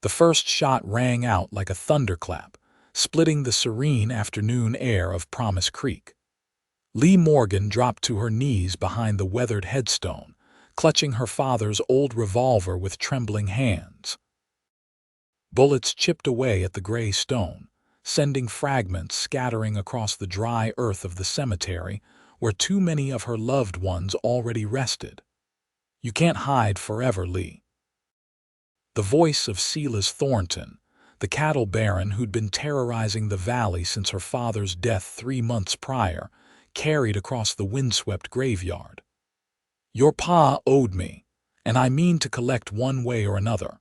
The first shot rang out like a thunderclap, splitting the serene afternoon air of Promise Creek. Leah Morgan dropped to her knees behind the weathered headstone, clutching her father's old revolver with trembling hands. Bullets chipped away at the gray stone, sending fragments scattering across the dry earth of the cemetery where too many of her loved ones already rested. "You can't hide forever, Leah." The voice of Silas Thornton, the cattle baron who'd been terrorizing the valley since her father's death 3 months prior, carried across the windswept graveyard. "Your pa owed me, and I mean to collect one way or another."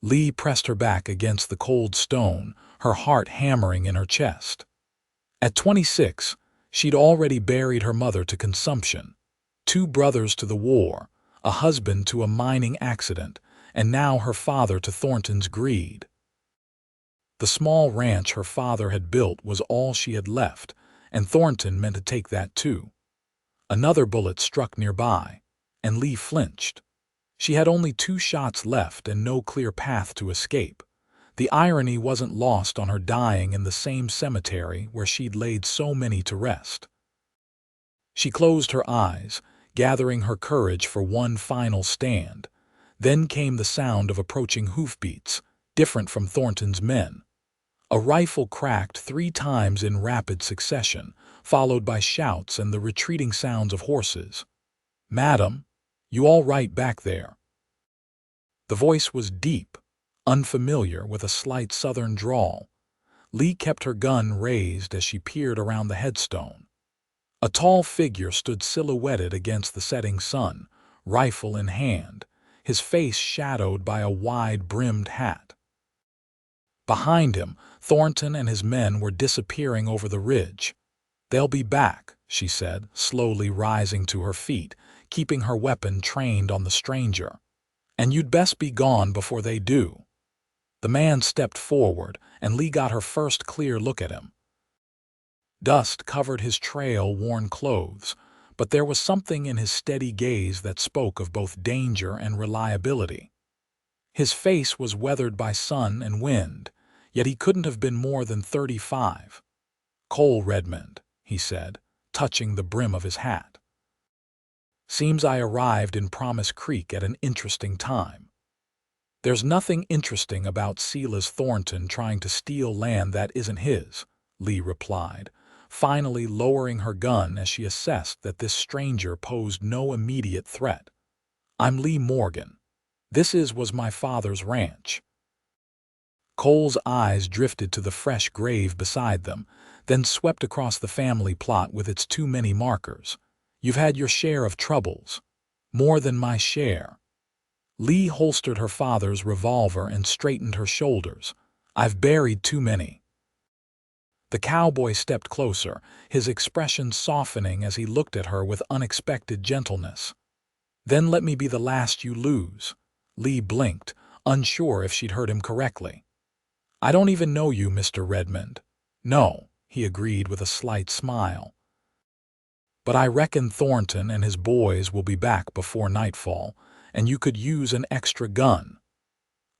Leah pressed her back against the cold stone, her heart hammering in her chest. At 26, she'd already buried her mother to consumption, 2 brothers to the war, a husband to a mining accident, and now her father to Thornton's greed. The small ranch her father had built was all she had left, and Thornton meant to take that too. Another bullet struck nearby, and Leah flinched. She had only 2 shots left and no clear path to escape. The irony wasn't lost on her dying in the same cemetery where she'd laid so many to rest. She closed her eyes, gathering her courage for one final stand. Then came the sound of approaching hoofbeats, different from Thornton's men. A rifle cracked 3 times in rapid succession, followed by shouts and the retreating sounds of horses. "Madam, you all right back there?" The voice was deep, unfamiliar, with a slight southern drawl. Leah kept her gun raised as she peered around the headstone. A tall figure stood silhouetted against the setting sun, rifle in hand, his face shadowed by a wide-brimmed hat. Behind him, Thornton and his men were disappearing over the ridge. "They'll be back," she said, slowly rising to her feet, keeping her weapon trained on the stranger. "And you'd best be gone before they do." The man stepped forward, and Leah got her first clear look at him. Dust covered his trail-worn clothes, but there was something in his steady gaze that spoke of both danger and reliability. His face was weathered by sun and wind, yet he couldn't have been more than 35. "Cole Redmond," he said, touching the brim of his hat. "Seems I arrived in Promise Creek at an interesting time." "There's nothing interesting about Silas Thornton trying to steal land that isn't his," Leah replied, finally lowering her gun as she assessed that this stranger posed no immediate threat. "I'm Leah Morgan. This was my father's ranch." Cole's eyes drifted to the fresh grave beside them, then swept across the family plot with its too many markers. "You've had your share of troubles. More than my share." Leah holstered her father's revolver and straightened her shoulders. "I've buried too many." The cowboy stepped closer, his expression softening as he looked at her with unexpected gentleness. "Then let me be the last you lose." Leah blinked, unsure if she'd heard him correctly. "I don't even know you, Mr. Redmond." "No," he agreed with a slight smile. "But I reckon Thornton and his boys will be back before nightfall, and you could use an extra gun."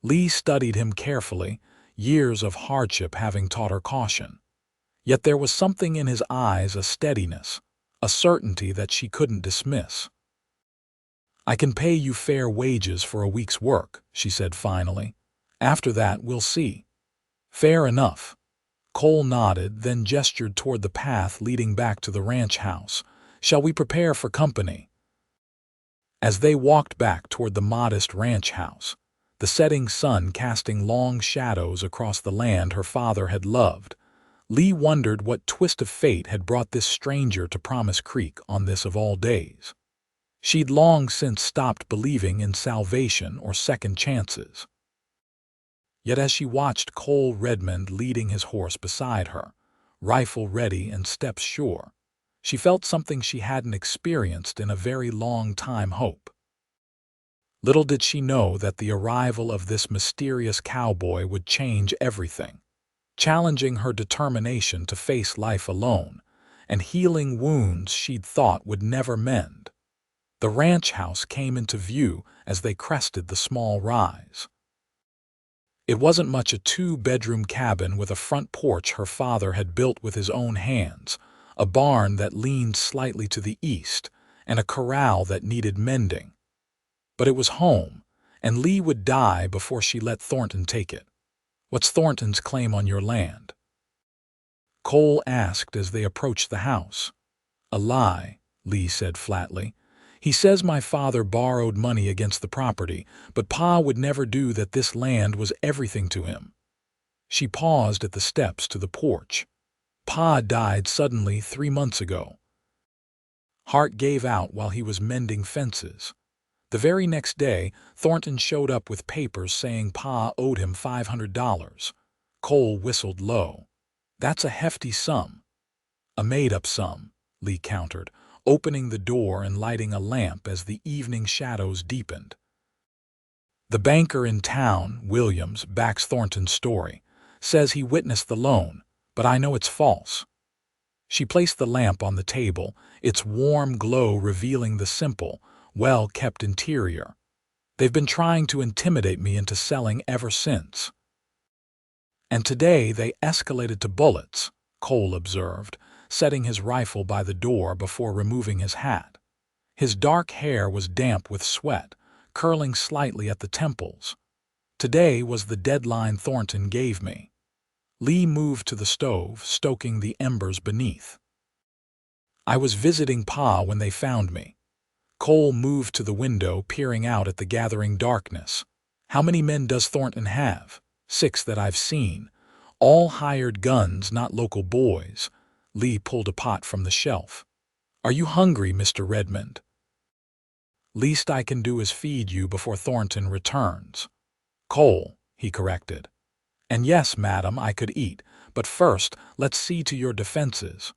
Leah studied him carefully, years of hardship having taught her caution. Yet there was something in his eyes, a steadiness, a certainty that she couldn't dismiss. "I can pay you fair wages for a week's work," she said finally. "After that, we'll see." "Fair enough." Cole nodded, then gestured toward the path leading back to the ranch house. "Shall we prepare for company?" As they walked back toward the modest ranch house, the setting sun casting long shadows across the land her father had loved, Leah wondered what twist of fate had brought this stranger to Promise Creek on this of all days. She'd long since stopped believing in salvation or second chances. Yet as she watched Cole Redmond leading his horse beside her, rifle ready and steps sure, she felt something she hadn't experienced in a very long time: hope. Little did she know that the arrival of this mysterious cowboy would change everything, challenging her determination to face life alone and healing wounds she'd thought would never mend. The ranch house came into view as they crested the small rise. It wasn't much, a two-bedroom cabin with a front porch her father had built with his own hands, a barn that leaned slightly to the east, and a corral that needed mending. But it was home, and Lee would die before she let Thornton take it. "What's Thornton's claim on your land?" Cole asked as they approached the house. "A lie," Lee said flatly. "He says my father borrowed money against the property, but Pa would never do that. This land was everything to him." She paused at the steps to the porch. "Pa died suddenly 3 months ago. Heart gave out while he was mending fences. The very next day, Thornton showed up with papers saying Pa owed him $500. Cole whistled low. "That's a hefty sum." "A made-up sum," Lee countered, opening the door and lighting a lamp as the evening shadows deepened. "The banker in town, Williams, backs Thornton's story. Says he witnessed the loan, but I know it's false." She placed the lamp on the table, its warm glow revealing the simple, well-kept interior. "They've been trying to intimidate me into selling ever since." "And today they escalated to bullets," Cole observed, setting his rifle by the door before removing his hat. His dark hair was damp with sweat, curling slightly at the temples. "Today was the deadline Thornton gave me." Lee moved to the stove, stoking the embers beneath. "I was visiting Pa when they found me." Cole moved to the window, peering out at the gathering darkness. "How many men does Thornton have?" "6 that I've seen. All hired guns, not local boys." Lee pulled a pot from the shelf. "Are you hungry, Mr. Redmond?" "Least I can do is feed you before Thornton returns." "Cole," he corrected. "And yes, madam, I could eat, but first let's see to your defenses."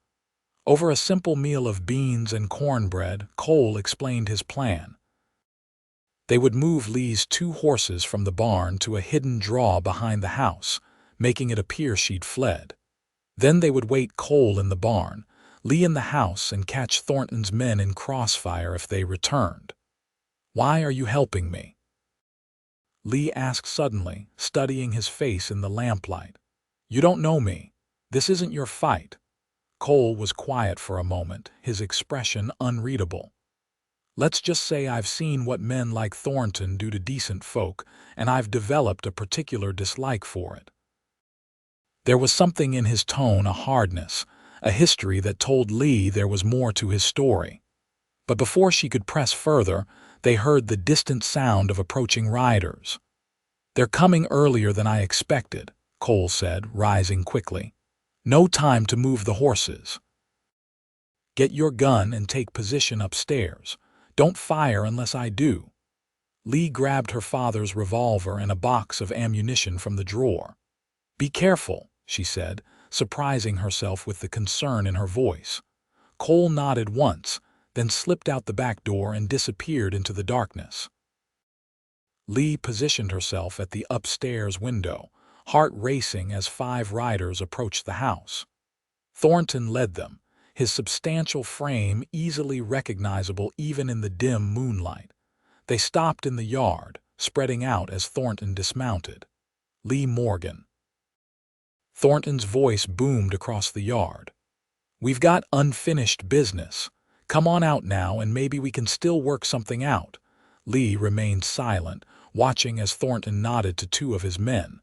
Over a simple meal of beans and cornbread, Cole explained his plan. They would move Lee's 2 horses from the barn to a hidden draw behind the house, making it appear she'd fled. Then they would wait Cole in the barn, Lee in the house, and catch Thornton's men in crossfire if they returned. "Why are you helping me?" Lee asked suddenly, studying his face in the lamplight. "You don't know me. This isn't your fight." Cole was quiet for a moment, his expression unreadable. "Let's just say I've seen what men like Thornton do to decent folk, and I've developed a particular dislike for it." There was something in his tone, a hardness, a history that told Lee there was more to his story. But before she could press further, they heard the distant sound of approaching riders. "They're coming earlier than I expected," Cole said, rising quickly. "No time to move the horses. Get your gun and take position upstairs. Don't fire unless I do." Lee grabbed her father's revolver and a box of ammunition from the drawer. "Be careful," she said, surprising herself with the concern in her voice. Cole nodded once, then slipped out the back door and disappeared into the darkness. Lee positioned herself at the upstairs window, heart racing as 5 riders approached the house. Thornton led them, his substantial frame easily recognizable even in the dim moonlight. They stopped in the yard, spreading out as Thornton dismounted. "Leah Morgan." Thornton's voice boomed across the yard. "We've got unfinished business. Come on out now and maybe we can still work something out." Lee remained silent, watching as Thornton nodded to 2 of his men.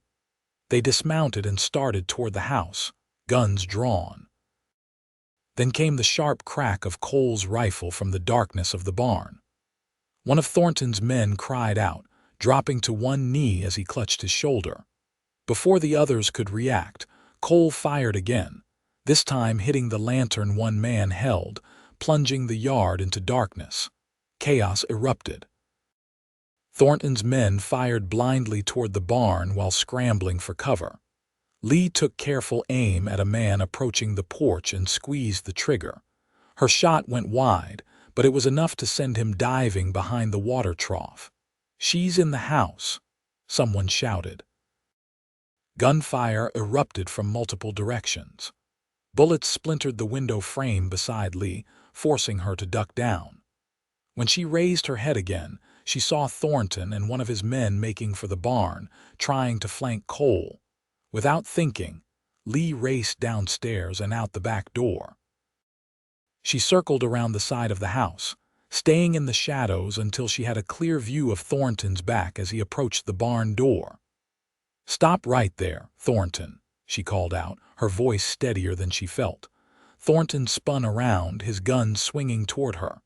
They dismounted and started toward the house, guns drawn. Then came the sharp crack of Cole's rifle from the darkness of the barn. One of Thornton's men cried out, dropping to one knee as he clutched his shoulder. Before the others could react, Cole fired again, this time hitting the lantern one man held, plunging the yard into darkness. Chaos erupted. Thornton's men fired blindly toward the barn while scrambling for cover. Lee took careful aim at a man approaching the porch and squeezed the trigger. Her shot went wide, but it was enough to send him diving behind the water trough. "She's in the house," someone shouted. Gunfire erupted from multiple directions. Bullets splintered the window frame beside Lee, forcing her to duck down. When she raised her head again, she saw Thornton and one of his men making for the barn, trying to flank Cole. Without thinking, Lee raced downstairs and out the back door. She circled around the side of the house, staying in the shadows until she had a clear view of Thornton's back as he approached the barn door. "Stop right there, Thornton," she called out, her voice steadier than she felt. Thornton spun around, his gun swinging toward her.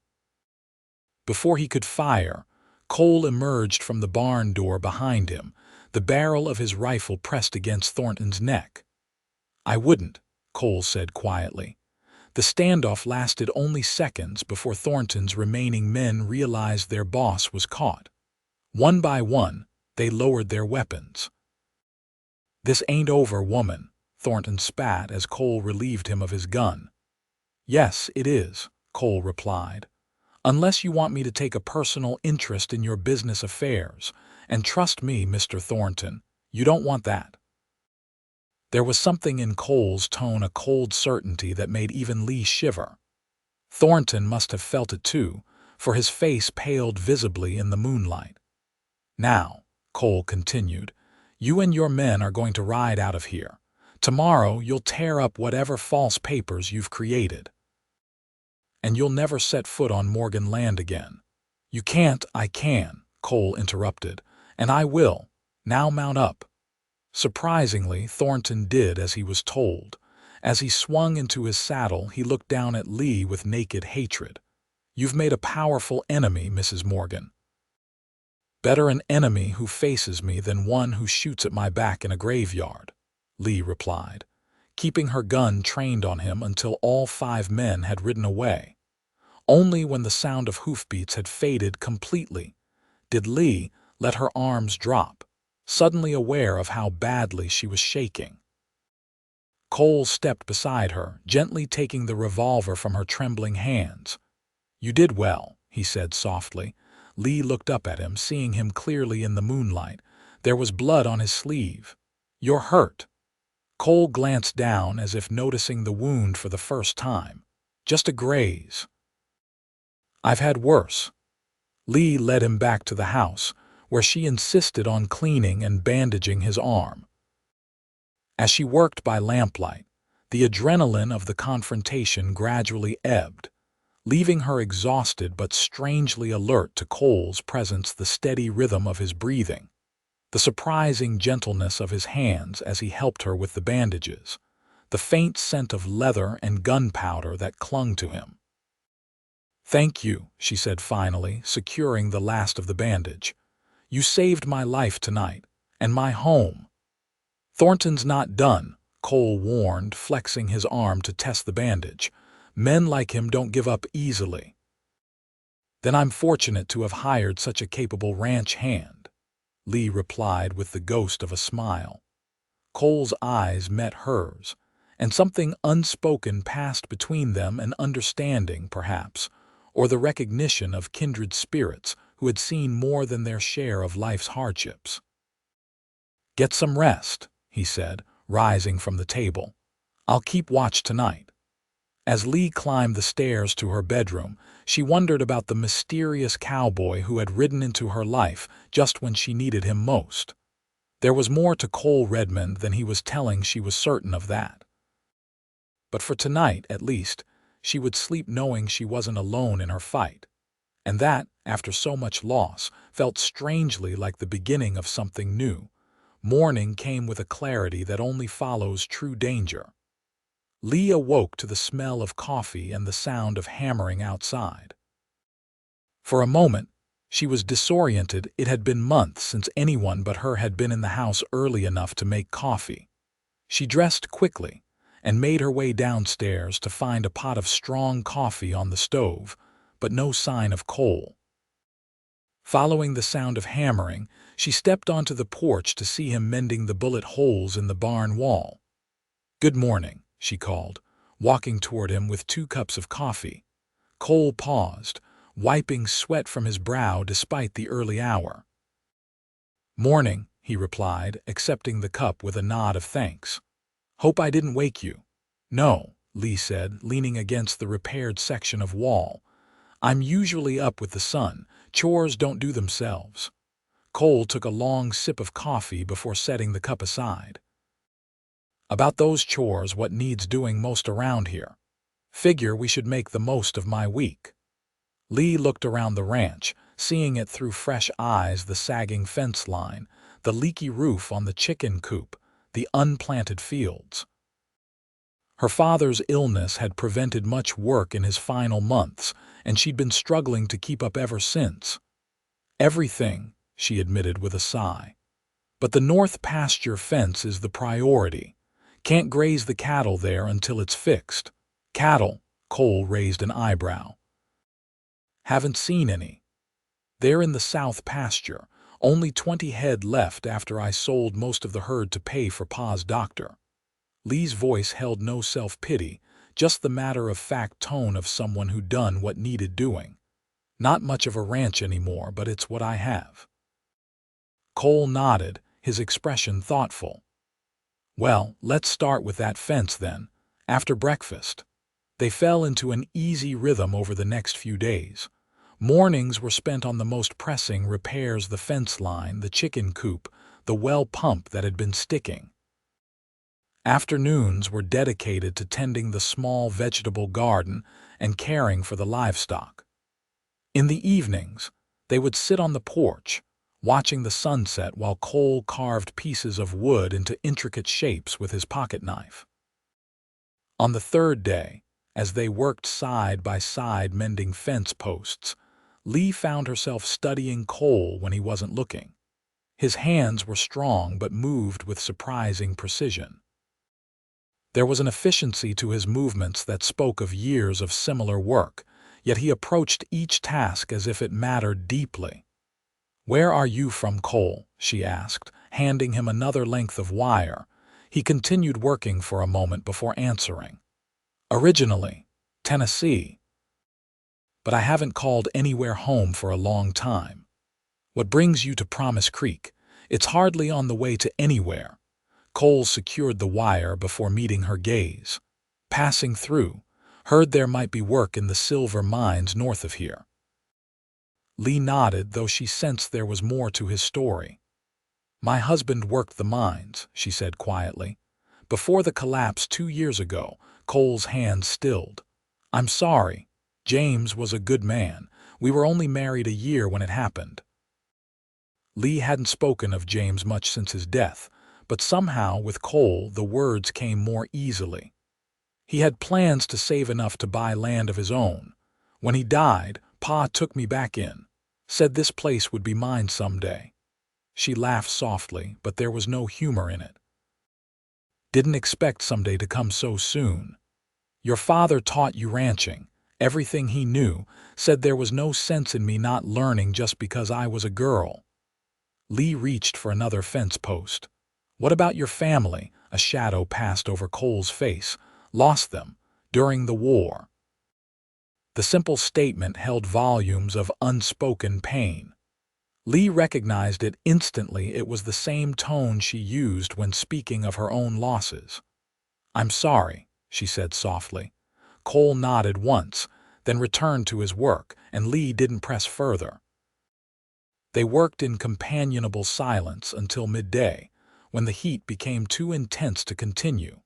Before he could fire, Cole emerged from the barn door behind him, the barrel of his rifle pressed against Thornton's neck. "I wouldn't," Cole said quietly. The standoff lasted only seconds before Thornton's remaining men realized their boss was caught. One by one, they lowered their weapons. "This ain't over, woman," Thornton spat as Cole relieved him of his gun. "Yes, it is," Cole replied. "Unless you want me to take a personal interest in your business affairs. And trust me, Mr. Thornton, you don't want that." There was something in Cole's tone, a cold certainty that made even Lee shiver. Thornton must have felt it too, for his face paled visibly in the moonlight. "Now," Cole continued, "you and your men are going to ride out of here. Tomorrow you'll tear up whatever false papers you've created. And you'll never set foot on Morgan land again." "You can't." "I can," Cole interrupted, "and I will. Now mount up." Surprisingly, Thornton did as he was told. As he swung into his saddle, he looked down at Lee with naked hatred. "You've made a powerful enemy, Mrs. Morgan." "Better an enemy who faces me than one who shoots at my back in a graveyard," Lee replied, keeping her gun trained on him until all 5 men had ridden away. Only when the sound of hoofbeats had faded completely did Lee let her arms drop, suddenly aware of how badly she was shaking. Cole stepped beside her, gently taking the revolver from her trembling hands. "You did well," he said softly. Lee looked up at him, seeing him clearly in the moonlight. There was blood on his sleeve. "You're hurt." Cole glanced down as if noticing the wound for the first time. "Just a graze." "I've had worse." Lee led him back to the house, where she insisted on cleaning and bandaging his arm. As she worked by lamplight, the adrenaline of the confrontation gradually ebbed, leaving her exhausted but strangely alert to Cole's presence, the steady rhythm of his breathing, the surprising gentleness of his hands as he helped her with the bandages, the faint scent of leather and gunpowder that clung to him. "Thank you," she said finally, securing the last of the bandage. "You saved my life tonight, and my home." "Thornton's not done," Cole warned, flexing his arm to test the bandage. "Men like him don't give up easily." "Then I'm fortunate to have hired such a capable ranch hand," Lee replied with the ghost of a smile. Cole's eyes met hers, and something unspoken passed between them, an understanding, perhaps, or the recognition of kindred spirits who had seen more than their share of life's hardships. "Get some rest," he said, rising from the table. "I'll keep watch tonight." As Lee climbed the stairs to her bedroom, she wondered about the mysterious cowboy who had ridden into her life just when she needed him most. There was more to Cole Redmond than he was telling, she was certain of that. But for tonight, at least, she would sleep knowing she wasn't alone in her fight. And that, after so much loss, felt strangely like the beginning of something new. Morning came with a clarity that only follows true danger. Lee awoke to the smell of coffee and the sound of hammering outside. For a moment, she was disoriented. It had been months since anyone but her had been in the house early enough to make coffee. She dressed quickly and made her way downstairs to find a pot of strong coffee on the stove, but no sign of Cole. Following the sound of hammering, she stepped onto the porch to see him mending the bullet holes in the barn wall. "Good morning," she called, walking toward him with 2 cups of coffee. Cole paused, wiping sweat from his brow despite the early hour. "Morning," he replied, accepting the cup with a nod of thanks. "Hope I didn't wake you." "No," Lee said, leaning against the repaired section of wall. "I'm usually up with the sun, Chores don't do themselves. Cole took a long sip of coffee before setting the cup aside. About those chores, what needs doing most around here? Figure we should make the most of my week. Lee looked around the ranch, seeing it through fresh eyes: the sagging fence line, the leaky roof on the chicken coop, the unplanted fields. Her father's illness had prevented much work in his final months, and she'd been struggling to keep up ever since. Everything, she admitted with a sigh. But the north pasture fence is the priority. Can't graze the cattle there until it's fixed. Cattle? Cole raised an eyebrow. Haven't seen any. They're in the south pasture. Only 20 head left after I sold most of the herd to pay for Pa's doctor. Lee's voice held no self-pity, just the matter-of-fact tone of someone who'd done what needed doing. Not much of a ranch anymore, but it's what I have. Cole nodded, his expression thoughtful. Well, let's start with that fence then. After breakfast, they fell into an easy rhythm over the next few days. Mornings were spent on the most pressing repairs: the fence line, the chicken coop, the well pump that had been sticking. Afternoons were dedicated to tending the small vegetable garden and caring for the livestock. In the evenings, they would sit on the porch, watching the sunset while Cole carved pieces of wood into intricate shapes with his pocket knife. On the third day, as they worked side by side mending fence posts, Lee found herself studying Cole when he wasn't looking. His hands were strong but moved with surprising precision. There was an efficiency to his movements that spoke of years of similar work, yet he approached each task as if it mattered deeply. "Where are you from, Cole?" she asked, handing him another length of wire. He continued working for a moment before answering. "Originally, Tennessee. But I haven't called anywhere home for a long time." "What brings you to Promise Creek? It's hardly on the way to anywhere." Cole secured the wire before meeting her gaze. "Passing through. Heard there might be work in the silver mines north of here." Lee nodded, though she sensed there was more to his story. "My husband worked the mines," she said quietly. "Before the collapse 2 years ago." Cole's hand stilled. "I'm sorry. James was a good man. We were only married a year when it happened." Lee hadn't spoken of James much since his death, but somehow with Cole the words came more easily. He had plans to save enough to buy land of his own. "When he died, Pa took me back in. Said this place would be mine someday." She laughed softly, but there was no humor in it. "Didn't expect someday to come so soon. Your father taught you ranching, everything he knew, said there was no sense in me not learning just because I was a girl." Lee reached for another fence post. "What about your family?" A shadow passed over Cole's face. "Lost them during the war." The simple statement held volumes of unspoken pain. Lee recognized it instantly. It was the same tone she used when speaking of her own losses. "I'm sorry," she said softly. Cole nodded once, then returned to his work, and Lee didn't press further. They worked in companionable silence until midday, when the heat became too intense to continue.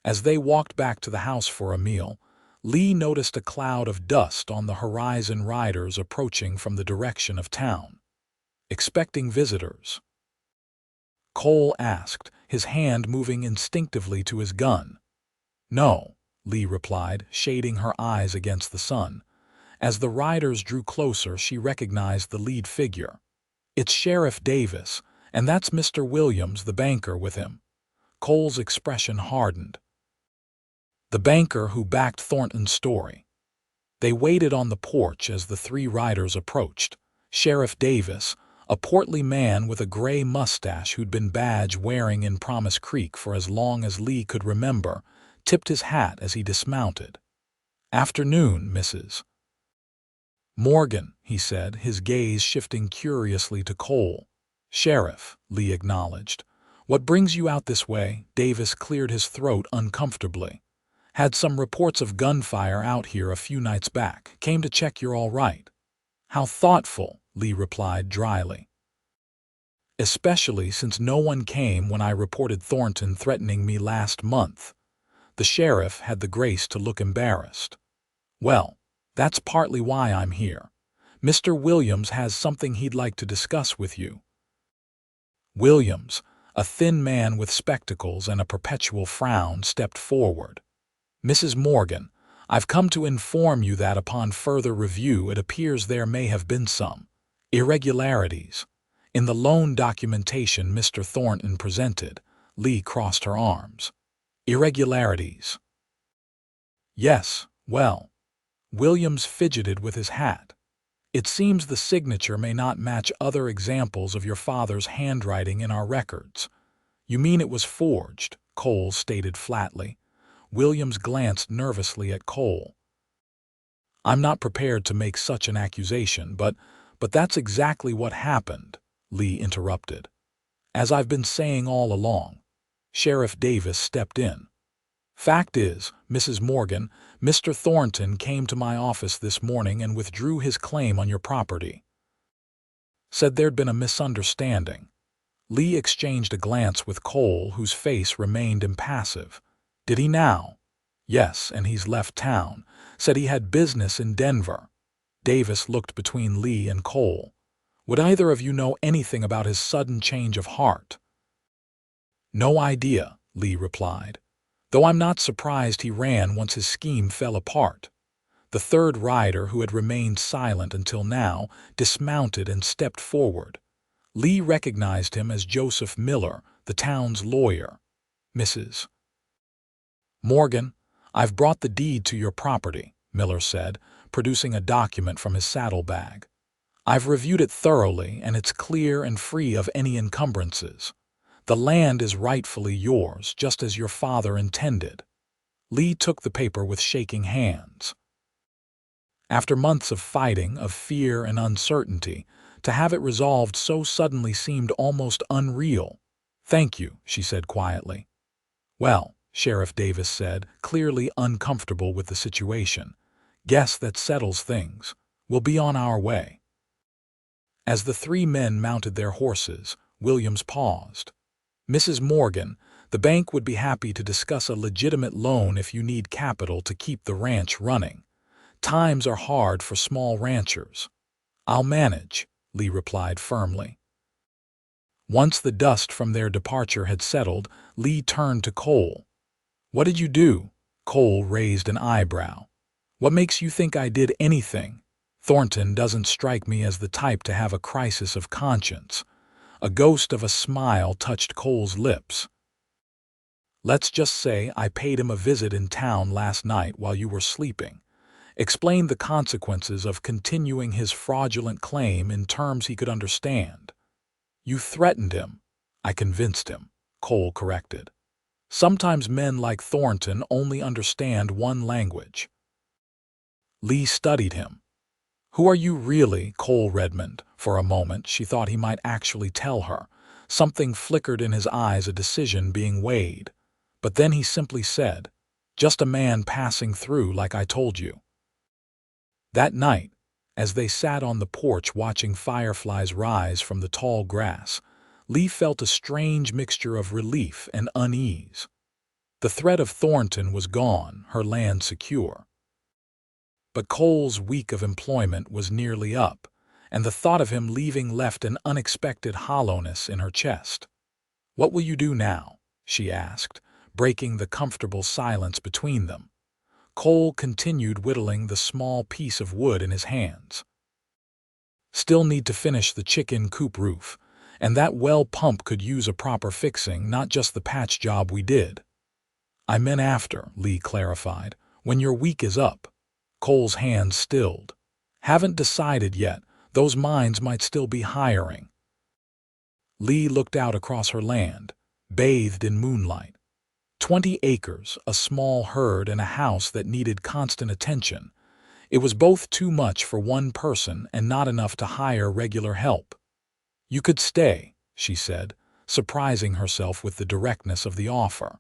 As they walked back to the house for a meal, Lee noticed a cloud of dust on the horizon. Riders approaching from the direction of town. "Expecting visitors?" Cole asked, his hand moving instinctively to his gun. "No," Lee replied, shading her eyes against the sun. As the riders drew closer, she recognized the lead figure. "It's Sheriff Davis, and that's Mr. Williams, the banker, with him." Cole's expression hardened. "The banker who backed Thornton's story." They waited on the porch as the 3 riders approached. Sheriff Davis, a portly man with a gray mustache who'd been badge-wearing in Promise Creek for as long as Lee could remember, tipped his hat as he dismounted. "Afternoon, Mrs. Morgan," he said, his gaze shifting curiously to Cole. "Sheriff," Lee acknowledged. "What brings you out this way?" Davis cleared his throat uncomfortably. "Had some reports of gunfire out here a few nights back. Came to check you're all right." "How thoughtful," Lee replied dryly. "Especially since no one came when I reported Thornton threatening me last month." The sheriff had the grace to look embarrassed. "Well, that's partly why I'm here. Mr. Williams has something he'd like to discuss with you." Williams, a thin man with spectacles and a perpetual frown, stepped forward. "Mrs. Morgan, I've come to inform you that upon further review it appears there may have been some irregularities in the loan documentation Mr. Thornton presented." Lee crossed her arms. "Irregularities?" "Yes, well." Williams fidgeted with his hat. "It seems the signature may not match other examples of your father's handwriting in our records." "You mean it was forged?" Cole stated flatly. Williams glanced nervously at Cole. "I'm not prepared to make such an accusation, but that's exactly what happened," Lee interrupted. "As I've been saying all along." Sheriff Davis stepped in. "Fact is, Mrs. Morgan, Mr. Thornton came to my office this morning and withdrew his claim on your property. Said there'd been a misunderstanding." Lee exchanged a glance with Cole, whose face remained impassive. "Did he now?" "Yes, and he's left town. Said he had business in Denver." Davis looked between Lee and Cole. "Would either of you know anything about his sudden change of heart?" "No idea," Lee replied. "Though I'm not surprised he ran once his scheme fell apart." The third rider, who had remained silent until now, dismounted and stepped forward. Lee recognized him as Joseph Miller, the town's lawyer. "Mrs. Morgan, I've brought the deed to your property," Miller said, producing a document from his saddlebag. "I've reviewed it thoroughly, and it's clear and free of any encumbrances. The land is rightfully yours, just as your father intended." Lee took the paper with shaking hands. After months of fighting, of fear and uncertainty, to have it resolved so suddenly seemed almost unreal. "Thank you," she said quietly. "Well," Sheriff Davis said, clearly uncomfortable with the situation, "guess that settles things. We'll be on our way." As the three men mounted their horses, Williams paused. "Mrs. Morgan, the bank would be happy to discuss a legitimate loan if you need capital to keep the ranch running. Times are hard for small ranchers." "I'll manage," Lee replied firmly. Once the dust from their departure had settled, Lee turned to Cole. "What did you do?" Cole raised an eyebrow. "What makes you think I did anything? Thornton doesn't strike me as the type to have a crisis of conscience." A ghost of a smile touched Cole's lips. "Let's just say I paid him a visit in town last night while you were sleeping. Explained the consequences of continuing his fraudulent claim in terms he could understand." "You threatened him." "I convinced him," Cole corrected. "Sometimes men like Thornton only understand one language." Lee studied him. "Who are you really, Cole Redmond?" For a moment she thought he might actually tell her. Something flickered in his eyes, a decision being weighed. But then he simply said, "Just a man passing through like I told you." That night, as they sat on the porch watching fireflies rise from the tall grass, Lee felt a strange mixture of relief and unease. The threat of Thornton was gone, her land secure. But Cole's week of employment was nearly up, and the thought of him leaving left an unexpected hollowness in her chest. "What will you do now?" she asked, breaking the comfortable silence between them. Cole continued whittling the small piece of wood in his hands. "Still need to finish the chicken coop roof, and that well pump could use a proper fixing, not just the patch job we did." "I meant after," Lee clarified, "when your week is up." Cole's hands stilled. "Haven't decided yet. Those mines might still be hiring." Lee looked out across her land, bathed in moonlight. 20 acres, a small herd, and a house that needed constant attention. It was both too much for one person and not enough to hire regular help. "You could stay," she said, surprising herself with the directness of the offer.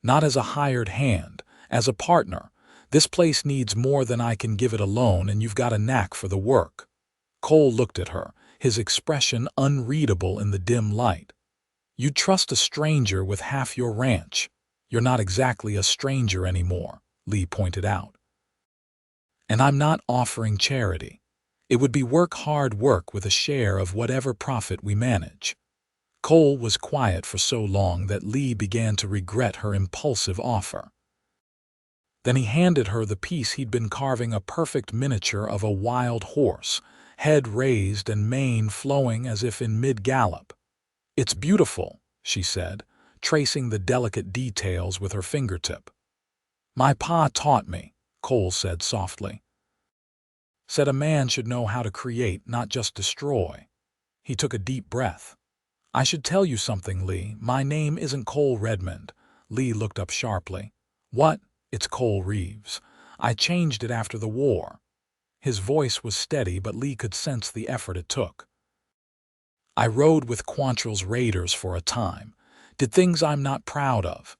"Not as a hired hand, as a partner. This place needs more than I can give it alone, and you've got a knack for the work." Cole looked at her, his expression unreadable in the dim light. "You'd trust a stranger with half your ranch. You're not exactly a stranger anymore," Lee pointed out. "And I'm not offering charity. It would be hard work with a share of whatever profit we manage." Cole was quiet for so long that Lee began to regret her impulsive offer. Then he handed her the piece he'd been carving, a perfect miniature of a wild horse, head raised and mane flowing as if in mid-gallop. "It's beautiful," she said, tracing the delicate details with her fingertip. "My pa taught me," Cole said softly. "Said a man should know how to create, not just destroy." He took a deep breath. "I should tell you something, Lee. My name isn't Cole Redmond." Lee looked up sharply. "What? It's Cole Reeves. I changed it after the war." His voice was steady, but Lee could sense the effort it took. "I rode with Quantrill's raiders for a time. Did things I'm not proud of."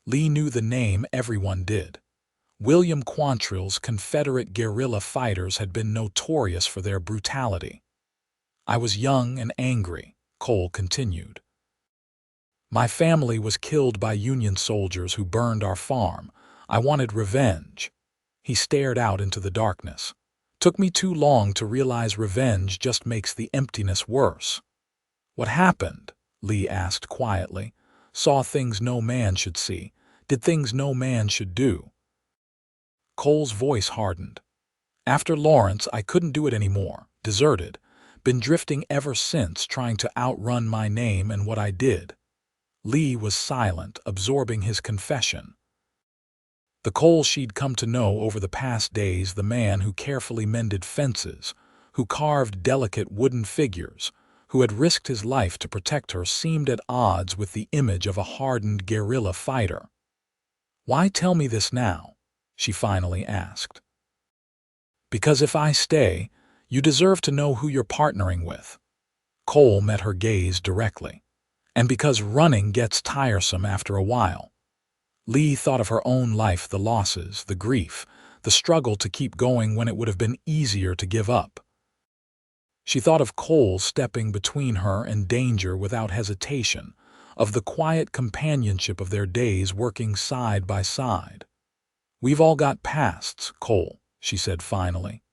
Lee knew the name, everyone did. William Quantrill's Confederate guerrilla fighters had been notorious for their brutality. "I was young and angry," Cole continued. "My family was killed by Union soldiers who burned our farm. I wanted revenge." He stared out into the darkness. "Took me too long to realize revenge just makes the emptiness worse." "What happened?" Lee asked quietly. "Saw things no man should see. Did things no man should do." Cole's voice hardened. "After Lawrence, I couldn't do it anymore. Deserted. Been drifting ever since, trying to outrun my name and what I did." Lee was silent, absorbing his confession. The Cole she'd come to know over the past days, the man who carefully mended fences, who carved delicate wooden figures, who had risked his life to protect her, seemed at odds with the image of a hardened guerrilla fighter. "Why tell me this now?" she finally asked. "Because if I stay, you deserve to know who you're partnering with." Cole met her gaze directly. "And because running gets tiresome after a while." Lee thought of her own life, the losses, the grief, the struggle to keep going when it would have been easier to give up. She thought of Cole stepping between her and danger without hesitation, of the quiet companionship of their days working side by side. "We've all got pasts, Cole," she said finally.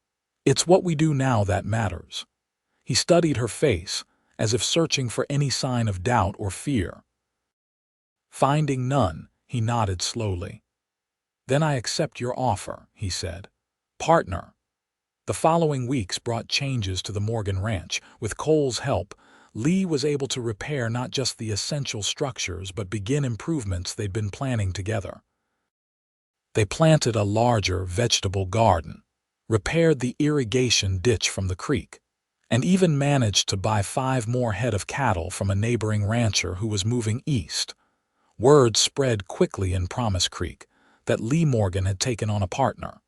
"It's what we do now that matters." He studied her face, as if searching for any sign of doubt or fear. Finding none, he nodded slowly. "Then I accept your offer," he said. "Partner." The following weeks brought changes to the Morgan Ranch. With Cole's help, Lee was able to repair not just the essential structures but begin improvements they'd been planning together. They planted a larger vegetable garden, repaired the irrigation ditch from the creek, and even managed to buy 5 more head of cattle from a neighboring rancher who was moving east. Word spread quickly in Promise Creek that Leah Morgan had taken on a partner.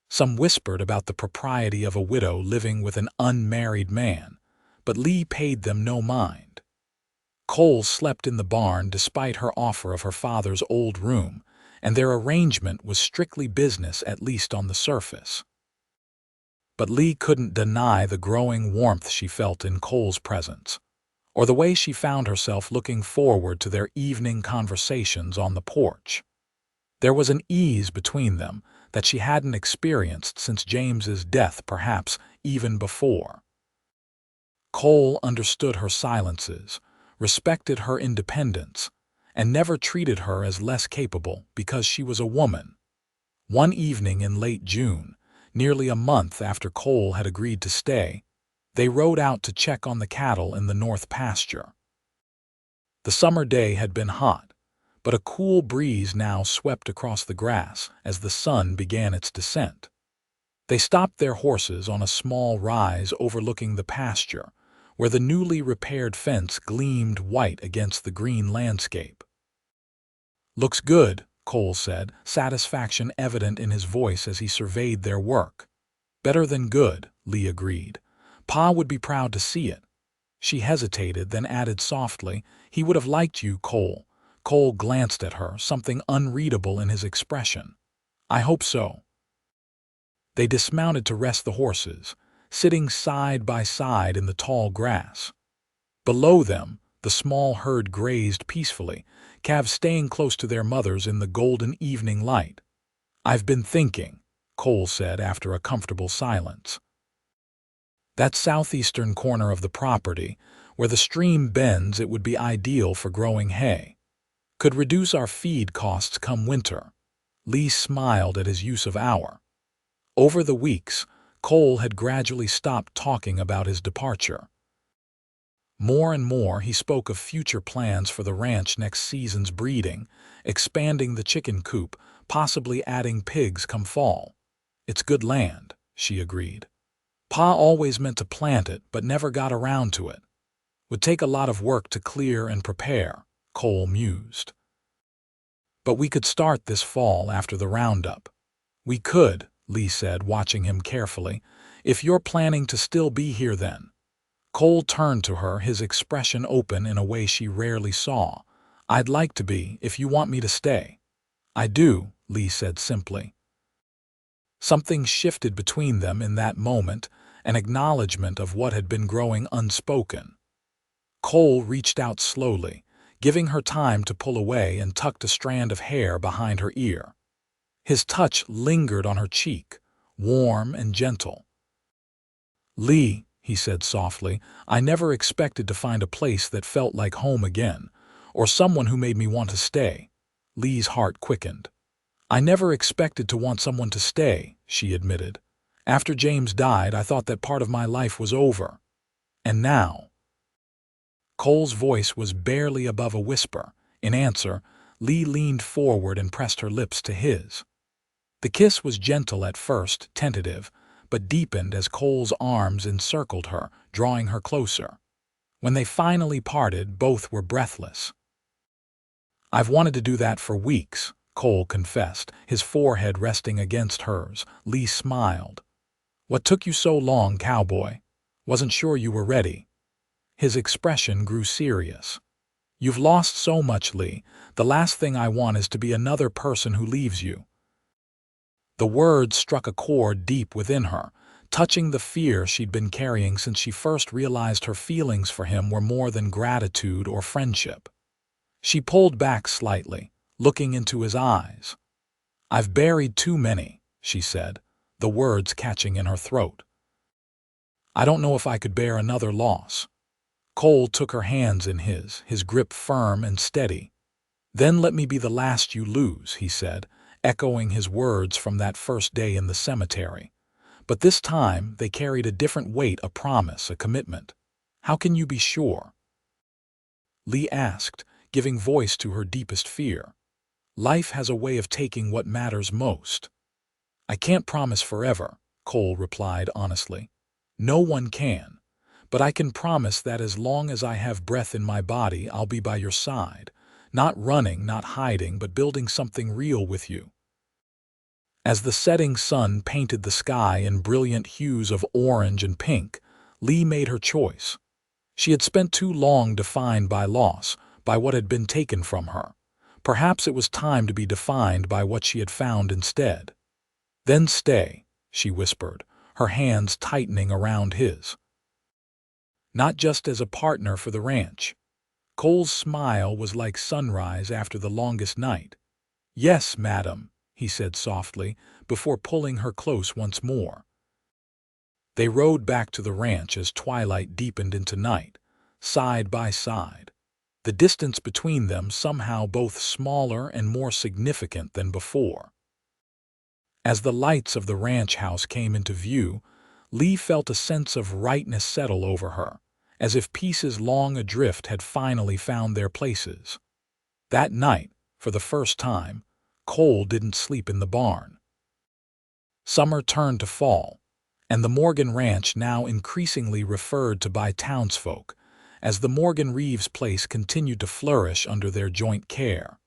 Some whispered about the propriety of a widow living with an unmarried man, but Lee paid them no mind. Cole slept in the barn despite her offer of her father's old room, and their arrangement was strictly business, at least on the surface. But Lee couldn't deny the growing warmth she felt in Cole's presence, or the way she found herself looking forward to their evening conversations on the porch. There was an ease between them that she hadn't experienced since James's death, perhaps even before. Cole understood her silences, respected her independence, and never treated her as less capable because she was a woman. One evening in late June, nearly a month after Cole had agreed to stay, they rode out to check on the cattle in the north pasture. The summer day had been hot, but a cool breeze now swept across the grass as the sun began its descent. They stopped their horses on a small rise overlooking the pasture, where the newly repaired fence gleamed white against the green landscape. "Looks good," Cole said, satisfaction evident in his voice as he surveyed their work. "Better than good," Lee agreed. "Pa would be proud to see it." She hesitated, then added softly, "He would have liked you, Cole." Cole glanced at her, something unreadable in his expression. "I hope so." They dismounted to rest the horses, sitting side by side in the tall grass. Below them, the small herd grazed peacefully, calves staying close to their mothers in the golden evening light. "I've been thinking," Cole said after a comfortable silence. "That southeastern corner of the property, where the stream bends, it would be ideal for growing hay. Could reduce our feed costs come winter." Lee smiled at his use of "our." Over the weeks, Cole had gradually stopped talking about his departure. More and more, he spoke of future plans for the ranch next season's breeding, expanding the chicken coop, possibly adding pigs come fall. "It's good land," she agreed. "Pa always meant to plant it, but never got around to it. Would take a lot of work to clear and prepare," Cole mused. "But we could start this fall after the roundup." "We could," Lee said, watching him carefully, "if you're planning to still be here then." Cole turned to her, his expression open in a way she rarely saw. "I'd like to be, if you want me to stay." "I do," Lee said simply. Something shifted between them in that moment, an acknowledgement of what had been growing unspoken. Cole reached out slowly, giving her time to pull away, and tucked a strand of hair behind her ear. His touch lingered on her cheek, warm and gentle. "Lee," he said softly, "I never expected to find a place that felt like home again, or someone who made me want to stay." Lee's heart quickened. "I never expected to want someone to stay," she admitted. "After James died, I thought that part of my life was over. And now—" Cole's voice was barely above a whisper. In answer, Lee leaned forward and pressed her lips to his. The kiss was gentle at first, tentative, but deepened as Cole's arms encircled her, drawing her closer. When they finally parted, both were breathless. "I've wanted to do that for weeks," Cole confessed, his forehead resting against hers. Lee smiled. "What took you so long, Cowboy? Wasn't sure you were ready." His expression grew serious. "You've lost so much, Lee. The last thing I want is to be another person who leaves you." The words struck a chord deep within her, touching the fear she'd been carrying since she first realized her feelings for him were more than gratitude or friendship. She pulled back slightly, looking into his eyes. "I've buried too many," she said, the words catching in her throat. "I don't know if I could bear another loss." Cole took her hands in his grip firm and steady. "Then let me be the last you lose," he said, echoing his words from that first day in the cemetery. But this time they carried a different weight, a promise, a commitment. "How can you be sure?" Lee asked, giving voice to her deepest fear. "Life has a way of taking what matters most." "I can't promise forever," Cole replied honestly. "No one can. But I can promise that as long as I have breath in my body, I'll be by your side. Not running, not hiding, but building something real with you." As the setting sun painted the sky in brilliant hues of orange and pink, Lee made her choice. She had spent too long defined by loss, by what had been taken from her. Perhaps it was time to be defined by what she had found instead. "Then stay," she whispered, her hands tightening around his. "Not just as a partner for the ranch." Cole's smile was like sunrise after the longest night. "Yes, madam," he said softly, before pulling her close once more. They rode back to the ranch as twilight deepened into night, side by side. The distance between them somehow both smaller and more significant than before. As the lights of the ranch house came into view, Lee felt a sense of rightness settle over her, as if pieces long adrift had finally found their places. That night, for the first time, Cole didn't sleep in the barn. Summer turned to fall, and the Morgan ranch now increasingly referred to by townsfolk, as the Morgan Reeves place continued to flourish under their joint care.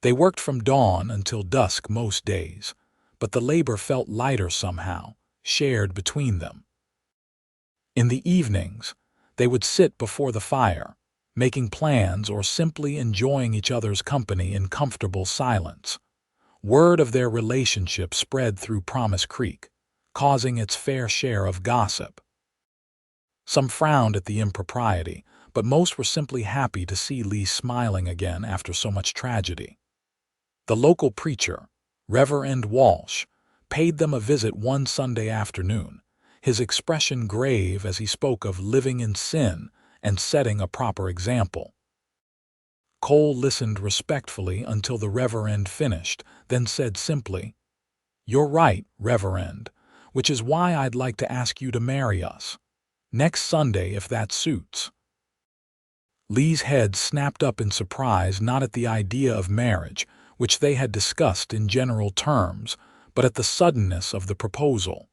They worked from dawn until dusk most days, but the labor felt lighter somehow, shared between them. In the evenings, they would sit before the fire, making plans or simply enjoying each other's company in comfortable silence. Word of their relationship spread through Promise Creek. causing its fair share of gossip. Some frowned at the impropriety, but most were simply happy to see Lee smiling again after so much tragedy. The local preacher, Reverend Walsh, paid them a visit one Sunday afternoon, his expression grave as he spoke of living in sin and setting a proper example. Cole listened respectfully until the Reverend finished, then said simply, "You're right, Reverend, which is why I'd like to ask you to marry us. Next Sunday, if that suits." Lee's head snapped up in surprise, not at the idea of marriage, which they had discussed in general terms, but at the suddenness of the proposal.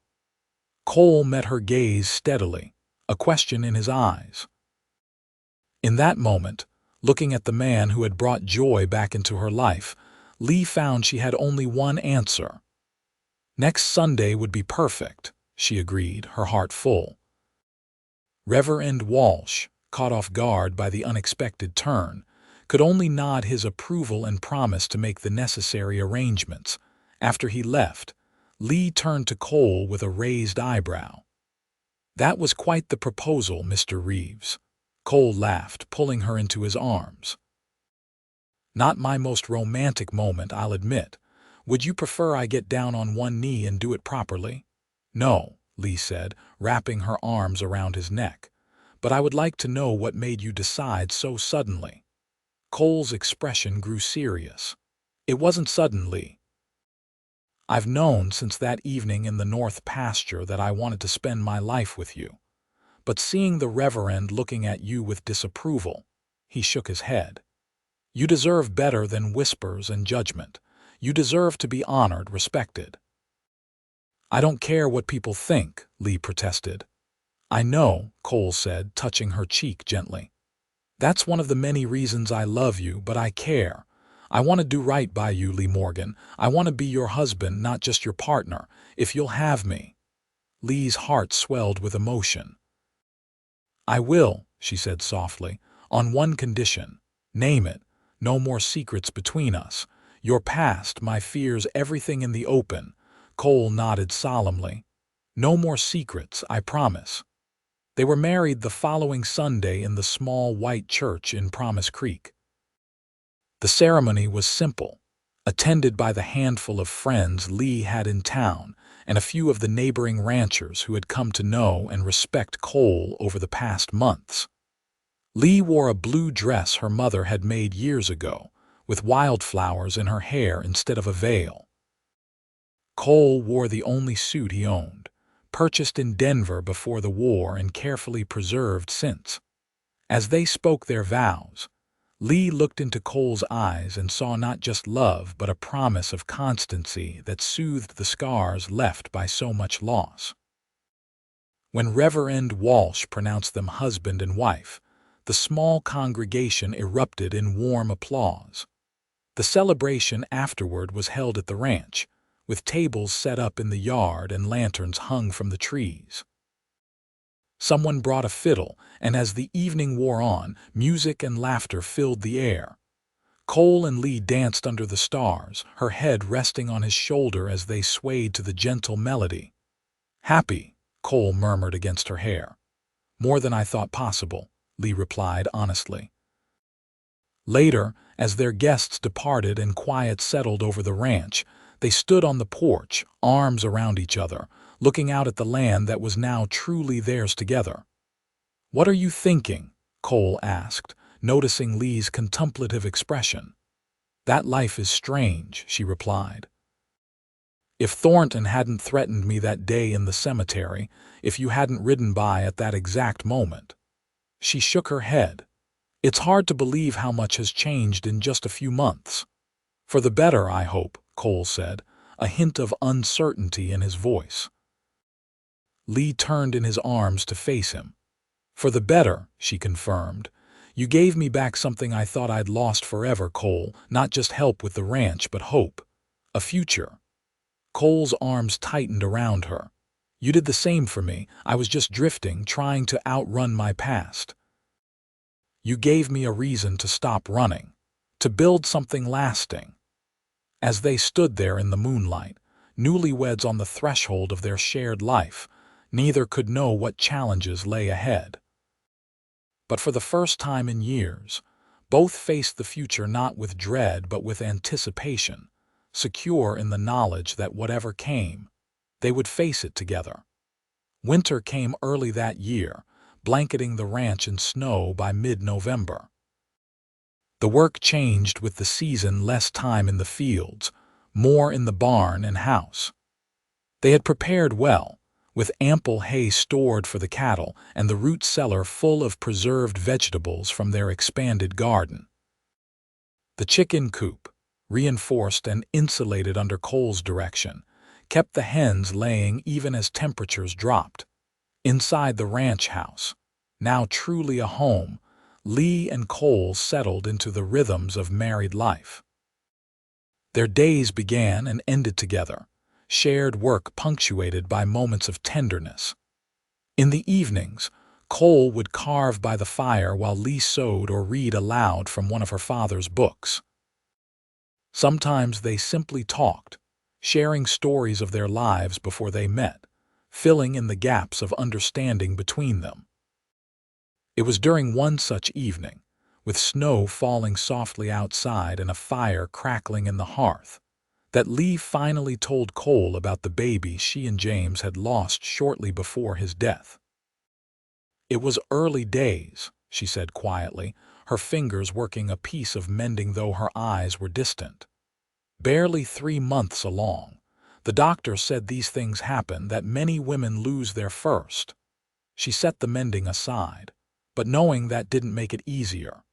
Cole met her gaze steadily, a question in his eyes. In that moment, looking at the man who had brought joy back into her life, Lee found she had only one answer. Next Sunday would be perfect, she agreed, her heart full. Reverend Walsh, caught off guard by the unexpected turn, could only nod his approval and promise to make the necessary arrangements. After he left, Lee turned to Cole with a raised eyebrow. "That was quite the proposal, Mr. Reeves." Cole laughed, pulling her into his arms. "Not my most romantic moment, I'll admit. Would you prefer I get down on one knee and do it properly?" "No," Lee said, wrapping her arms around his neck. "But I would like to know what made you decide so suddenly." Cole's expression grew serious. "It wasn't sudden, Lee. I've known since that evening in the North pasture that I wanted to spend my life with you. But seeing the Reverend looking at you with disapproval," he shook his head. "You deserve better than whispers and judgment. You deserve to be honored, respected." "I don't care what people think," Lee protested. "I know," Cole said, touching her cheek gently. "That's one of the many reasons I love you, but I care. I want to do right by you, Leah Morgan. I want to be your husband, not just your partner, if you'll have me." Lee's heart swelled with emotion. "I will," she said softly, "on one condition. Name it. No more secrets between us. Your past, my fears, everything in the open." Cole nodded solemnly. "No more secrets, I promise." They were married the following Sunday in the small white church in Promise Creek. The ceremony was simple, attended by the handful of friends Lee had in town and a few of the neighboring ranchers who had come to know and respect Cole over the past months. Lee wore a blue dress her mother had made years ago, with wildflowers in her hair instead of a veil. Cole wore the only suit he owned, purchased in Denver before the war and carefully preserved since. As they spoke their vows, Lee looked into Cole's eyes and saw not just love but a promise of constancy that soothed the scars left by so much loss. When Reverend Walsh pronounced them husband and wife, the small congregation erupted in warm applause. The celebration afterward was held at the ranch, with tables set up in the yard and lanterns hung from the trees. Someone brought a fiddle, and as the evening wore on, music and laughter filled the air. Cole and Lee danced under the stars, her head resting on his shoulder as they swayed to the gentle melody. "Happy," Cole murmured against her hair. "More than I thought possible," Lee replied honestly. Later, as their guests departed and quiet settled over the ranch, they stood on the porch, arms around each other, looking out at the land that was now truly theirs together. "What are you thinking?" Cole asked, noticing Lee's contemplative expression. "That life is strange," she replied. "If Thornton hadn't threatened me that day in the cemetery, if you hadn't ridden by at that exact moment." She shook her head. "It's hard to believe how much has changed in just a few months." "For the better, I hope," Cole said, a hint of uncertainty in his voice. Lee turned in his arms to face him. "For the better," she confirmed. "You gave me back something I thought I'd lost forever, Cole, not just help with the ranch, but hope. A future." Cole's arms tightened around her. "You did the same for me. I was just drifting, trying to outrun my past. You gave me a reason to stop running, to build something lasting." As they stood there in the moonlight, newlyweds on the threshold of their shared life. Neither could know what challenges lay ahead. But for the first time in years, both faced the future not with dread but with anticipation, secure in the knowledge that whatever came, they would face it together. Winter came early that year, blanketing the ranch in snow by mid-November. The work changed with the season, less time in the fields, more in the barn and house. They had prepared well, with ample hay stored for the cattle and the root cellar full of preserved vegetables from their expanded garden. The chicken coop, reinforced and insulated under Cole's direction, kept the hens laying even as temperatures dropped. Inside the ranch house, now truly a home, Lee and Cole settled into the rhythms of married life. Their days began and ended together, shared work punctuated by moments of tenderness. In the evenings, Cole would carve by the fire while Lee sewed or read aloud from one of her father's books. Sometimes they simply talked, sharing stories of their lives before they met, filling in the gaps of understanding between them. It was during one such evening, with snow falling softly outside and a fire crackling in the hearth, that Lee finally told Cole about the baby she and James had lost shortly before his death. "It was early days," she said quietly, her fingers working a piece of mending though her eyes were distant. "Barely 3 months along. The doctor said these things happen, that many women lose their first." She set the mending aside, but knowing that didn't make it easier.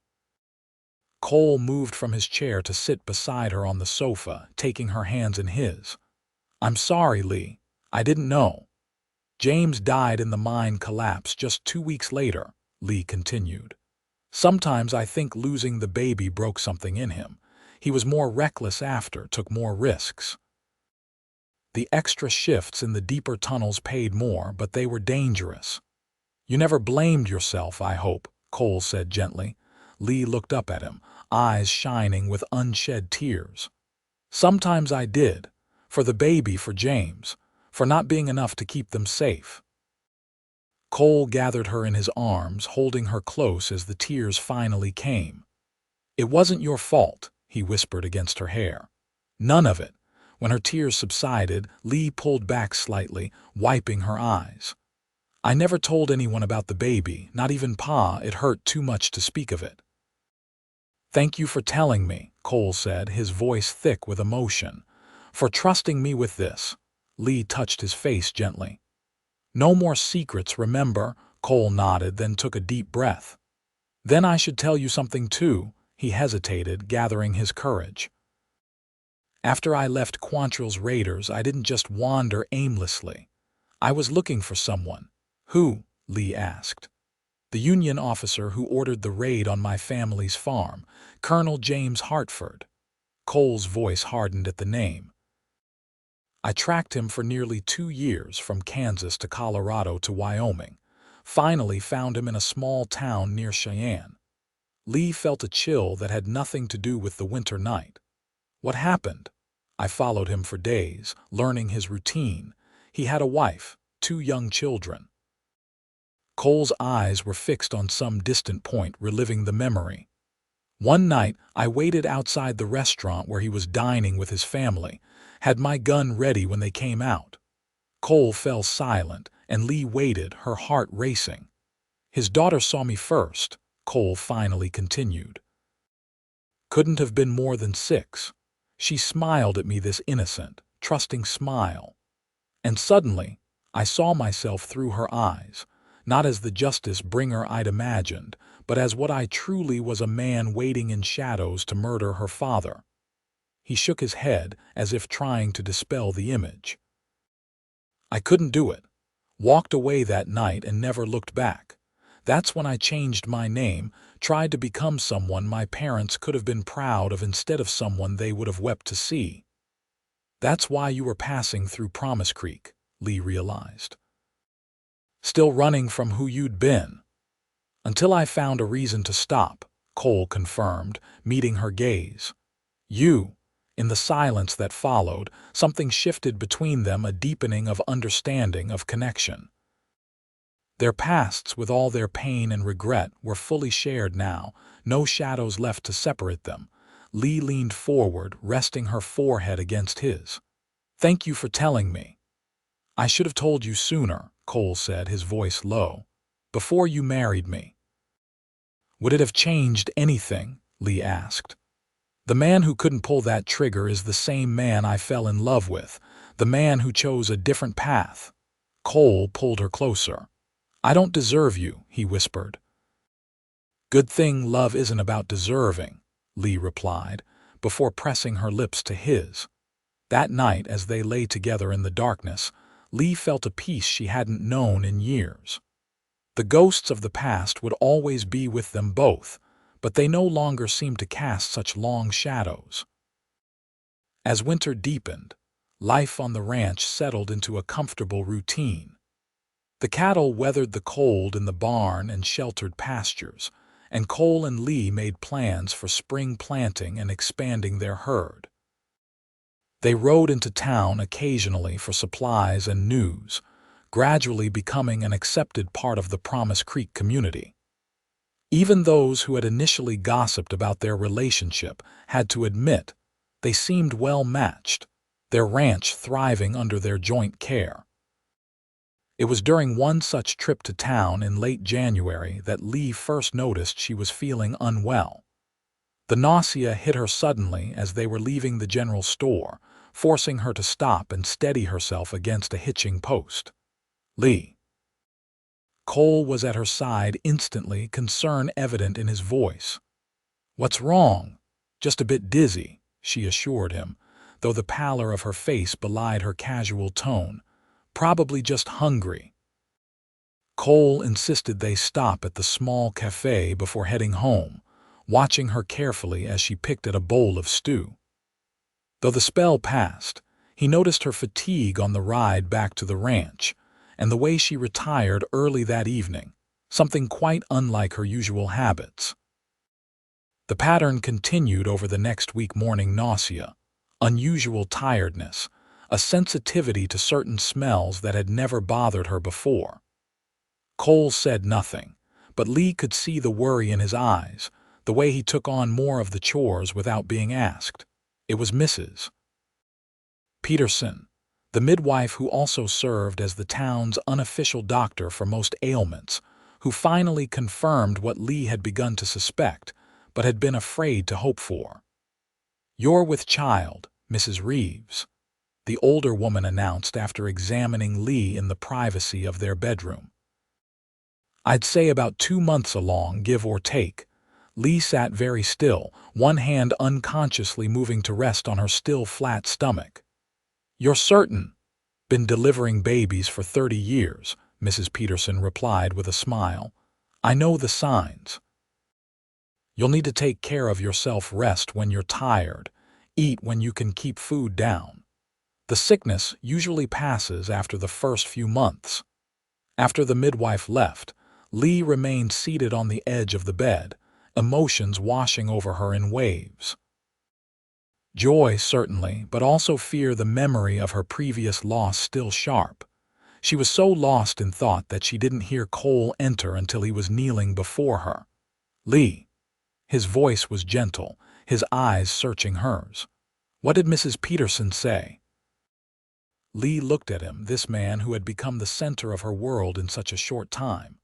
Cole moved from his chair to sit beside her on the sofa, taking her hands in his. "I'm sorry, Lee. I didn't know. James died in the mine collapse just 2 weeks later," Lee continued. "Sometimes I think losing the baby broke something in him. He was more reckless after, took more risks. The extra shifts in the deeper tunnels paid more, but they were dangerous." "You never blamed yourself, I hope," Cole said gently. Lee looked up at him, eyes shining with unshed tears. "Sometimes I did. For the baby, for James, for not being enough to keep them safe." Cole gathered her in his arms, holding her close as the tears finally came. "It wasn't your fault," he whispered against her hair. "None of it." When her tears subsided, Lee pulled back slightly, wiping her eyes. "I never told anyone about the baby, not even Pa. It hurt too much to speak of it." "Thank you for telling me," Cole said, his voice thick with emotion. "For trusting me with this." Lee touched his face gently. "No more secrets, remember?" Cole nodded, then took a deep breath. "Then I should tell you something too." He hesitated, gathering his courage. "After I left Quantrill's raiders, I didn't just wander aimlessly. I was looking for someone." "Who?" Lee asked. "The Union officer who ordered the raid on my family's farm, Colonel James Hartford." Cole's voice hardened at the name. "I tracked him for nearly 2 years, from Kansas to Colorado to Wyoming. Finally found him in a small town near Cheyenne." Lee felt a chill that had nothing to do with the winter night. "What happened?" "I followed him for days, learning his routine. He had a wife, 2 young children." Cole's eyes were fixed on some distant point, reliving the memory. "One night, I waited outside the restaurant where he was dining with his family, had my gun ready when they came out." Cole fell silent, and Lee waited, her heart racing. "His daughter saw me first," Cole finally continued. "Couldn't have been more than 6. She smiled at me, this innocent, trusting smile. And suddenly, I saw myself through her eyes, not as the justice bringer I'd imagined, but as what I truly was, a man waiting in shadows to murder her father." He shook his head, as if trying to dispel the image. "I couldn't do it. Walked away that night and never looked back. That's when I changed my name, tried to become someone my parents could have been proud of instead of someone they would have wept to see." "That's why you were passing through Promise Creek," Lee realized. "Still running from who you'd been." "Until I found a reason to stop," Cole confirmed, meeting her gaze. "You," In the silence that followed, something shifted between them, a deepening of understanding, of connection. Their pasts, with all their pain and regret, were fully shared now, no shadows left to separate them. Lee leaned forward, resting her forehead against his. "Thank you for telling me." "I should have told you sooner," Cole said, his voice low. "Before you married me." "Would it have changed anything?" Lee asked. "The man who couldn't pull that trigger is the same man I fell in love with, the man who chose a different path." Cole pulled her closer. "I don't deserve you," he whispered. "Good thing love isn't about deserving," Lee replied, before pressing her lips to his. That night, as they lay together in the darkness, Lee felt a peace she hadn't known in years. The ghosts of the past would always be with them both, but they no longer seemed to cast such long shadows. As winter deepened, life on the ranch settled into a comfortable routine. The cattle weathered the cold in the barn and sheltered pastures, and Cole and Lee made plans for spring planting and expanding their herd. They rode into town occasionally for supplies and news, gradually becoming an accepted part of the Promise Creek community. Even those who had initially gossiped about their relationship had to admit they seemed well matched, their ranch thriving under their joint care. It was during one such trip to town in late January that Lee first noticed she was feeling unwell. The nausea hit her suddenly as they were leaving the general store, forcing her to stop and steady herself against a hitching post. "Lee." Cole was at her side instantly, concern evident in his voice. "What's wrong?" "Just a bit dizzy," she assured him, though the pallor of her face belied her casual tone. "Probably just hungry." Cole insisted they stop at the small cafe before heading home, watching her carefully as she picked at a bowl of stew. Though the spell passed, he noticed her fatigue on the ride back to the ranch, and the way she retired early that evening, something quite unlike her usual habits. The pattern continued over the next week: morning nausea, unusual tiredness, a sensitivity to certain smells that had never bothered her before. Cole said nothing, but Lee could see the worry in his eyes, the way he took on more of the chores without being asked. It was Mrs. Peterson, the midwife who also served as the town's unofficial doctor for most ailments, who finally confirmed what Lee had begun to suspect, but had been afraid to hope for. "You're with child, Mrs. Reeves," the older woman announced after examining Lee in the privacy of their bedroom. "I'd say about 2 months along, give or take." Lee sat very still, one hand unconsciously moving to rest on her still flat stomach. "You're certain?" "Been delivering babies for 30 years, Mrs. Peterson replied with a smile. "I know the signs. You'll need to take care of yourself, rest when you're tired, eat when you can keep food down. The sickness usually passes after the first few months." After the midwife left, Lee remained seated on the edge of the bed, emotions washing over her in waves. Joy, certainly, but also fear, the memory of her previous loss still sharp. She was so lost in thought that she didn't hear Cole enter until he was kneeling before her. "Lee." His voice was gentle, his eyes searching hers. "What did Mrs. Peterson say?" Lee looked at him, this man who had become the center of her world in such a short time.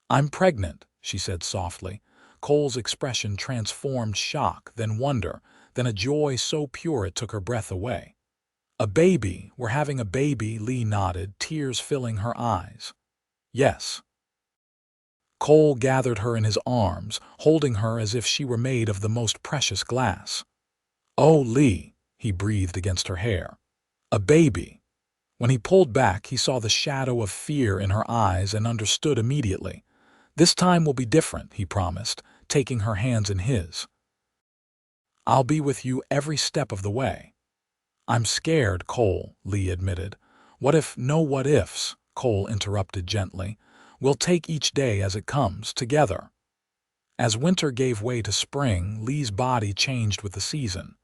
"I'm pregnant," she said softly. Cole's expression transformed shock, then wonder, then a joy so pure it took her breath away. "A baby? We're having a baby?" Lee nodded, tears filling her eyes. "Yes." Cole gathered her in his arms, holding her as if she were made of the most precious glass. "Oh, Lee," he breathed against her hair. "A baby." When he pulled back, he saw the shadow of fear in her eyes and understood immediately. "This time will be different," he promised, taking her hands in his. "I'll be with you every step of the way." "I'm scared, Cole," Lee admitted. "What if?" "No what ifs," Cole interrupted gently. "We'll take each day as it comes, together." As winter gave way to spring, Lee's body changed with the season.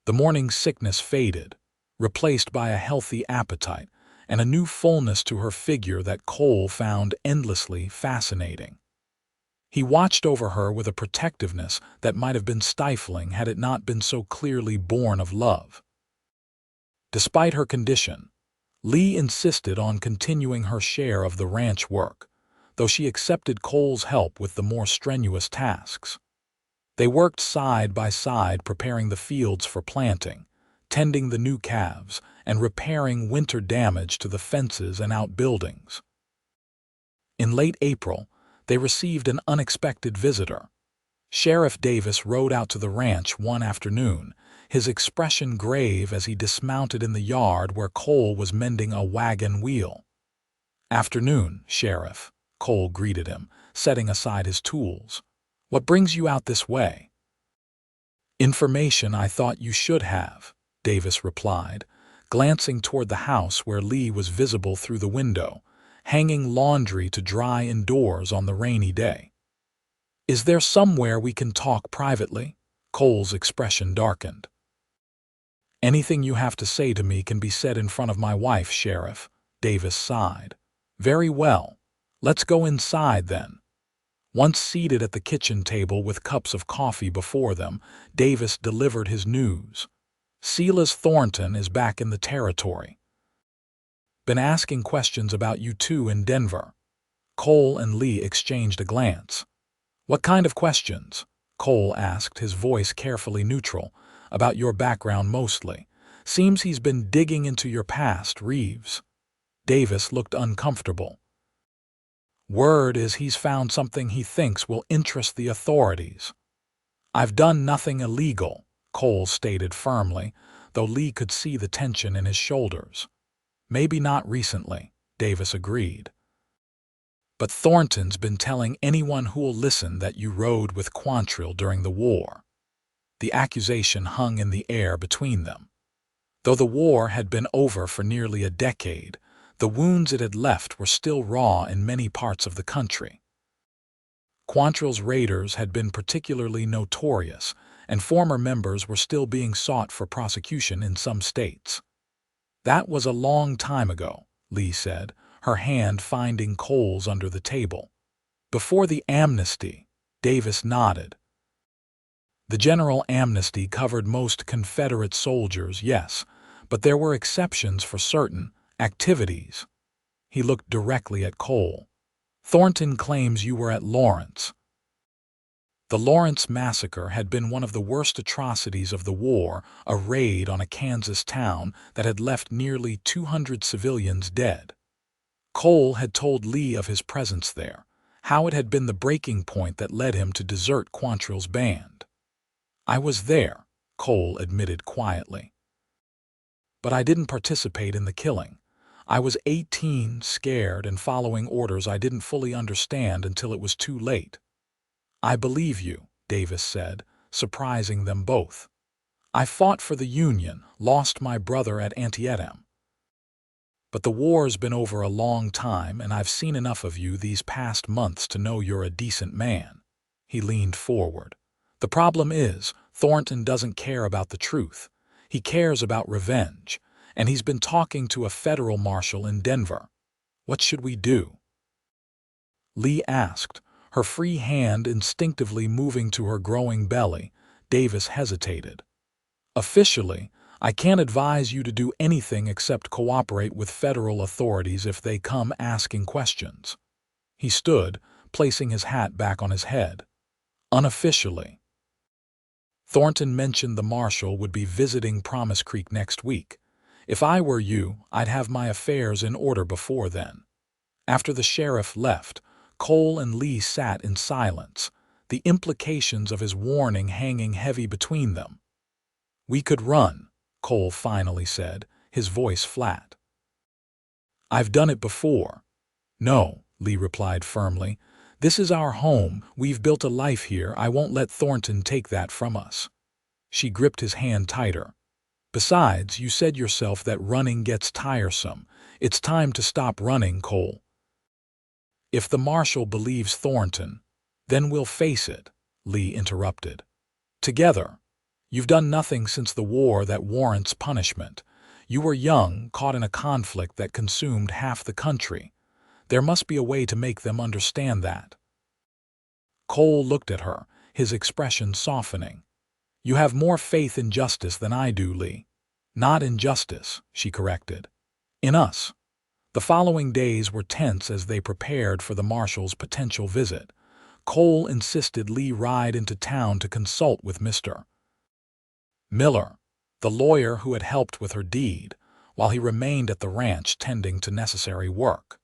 The morning sickness faded, replaced by a healthy appetite and a new fullness to her figure that Cole found endlessly fascinating. He watched over her with a protectiveness that might have been stifling had it not been so clearly born of love. Despite her condition, Lee insisted on continuing her share of the ranch work, though she accepted Cole's help with the more strenuous tasks. They worked side by side preparing the fields for planting, tending the new calves, and repairing winter damage to the fences and outbuildings. In late April, they received an unexpected visitor. Sheriff Davis rode out to the ranch one afternoon, his expression grave as he dismounted in the yard where Cole was mending a wagon wheel. "Afternoon, Sheriff," Cole greeted him, setting aside his tools. "What brings you out this way?" "Information I thought you should have," Davis replied, glancing toward the house where Lee was visible through the window, hanging laundry to dry indoors on the rainy day. "Is there somewhere we can talk privately?" Cole's expression darkened. "Anything you have to say to me can be said in front of my wife, Sheriff," Davis sighed. "Very well. Let's go inside, then." Once seated at the kitchen table with cups of coffee before them, Davis delivered his news. "Silas Thornton is back in the territory. Been asking questions about you two in Denver." Cole and Lee exchanged a glance. "What kind of questions?" Cole asked, his voice carefully neutral. "About your background mostly. Seems he's been digging into your past, Reeves." Davis looked uncomfortable. "Word is he's found something he thinks will interest the authorities." "I've done nothing illegal," Cole stated firmly, though Lee could see the tension in his shoulders. "Maybe not recently," Davis agreed. "But Thornton's been telling anyone who'll listen that you rode with Quantrill during the war." The accusation hung in the air between them. Though the war had been over for nearly a decade, the wounds it had left were still raw in many parts of the country. Quantrill's raiders had been particularly notorious, and former members were still being sought for prosecution in some states. "That was a long time ago," Lee said, her hand finding Cole's under the table. "Before the amnesty," Davis nodded. "The general amnesty covered most Confederate soldiers, yes, but there were exceptions for certain activities." He looked directly at Cole. "Thornton claims you were at Lawrence." The Lawrence massacre had been one of the worst atrocities of the war, a raid on a Kansas town that had left nearly 200 civilians dead. Cole had told Lee of his presence there, how it had been the breaking point that led him to desert Quantrill's band. "I was there," Cole admitted quietly. "But I didn't participate in the killing. I was 18, scared, and following orders I didn't fully understand until it was too late." "I believe you," Davis said, surprising them both. "I fought for the Union, lost my brother at Antietam. But the war's been over a long time, and I've seen enough of you these past months to know you're a decent man." He leaned forward. "The problem is, Thornton doesn't care about the truth. He cares about revenge, and he's been talking to a federal marshal in Denver. What should we do?" Lee asked, her free hand instinctively moving to her growing belly. Davis hesitated. "Officially, I can't advise you to do anything except cooperate with federal authorities if they come asking questions." He stood, placing his hat back on his head. "Unofficially, Thornton mentioned the marshal would be visiting Promise Creek next week. If I were you, I'd have my affairs in order before then." After the sheriff left, Cole and Lee sat in silence, the implications of his warning hanging heavy between them. "We could run," Cole finally said, his voice flat. "I've done it before." "No," Lee replied firmly. "This is our home. We've built a life here. I won't let Thornton take that from us." She gripped his hand tighter. "Besides, you said yourself that running gets tiresome. It's time to stop running, Cole." "If the marshal believes Thornton, then we'll face it," Lee interrupted. "Together. You've done nothing since the war that warrants punishment. You were young, caught in a conflict that consumed half the country. There must be a way to make them understand that." Cole looked at her, his expression softening. "You have more faith in justice than I do, Lee." "Not in justice," she corrected. "In us." The following days were tense as they prepared for the marshal's potential visit. Cole insisted Lee ride into town to consult with Mr. Miller, the lawyer who had helped with her deed, while he remained at the ranch tending to necessary work.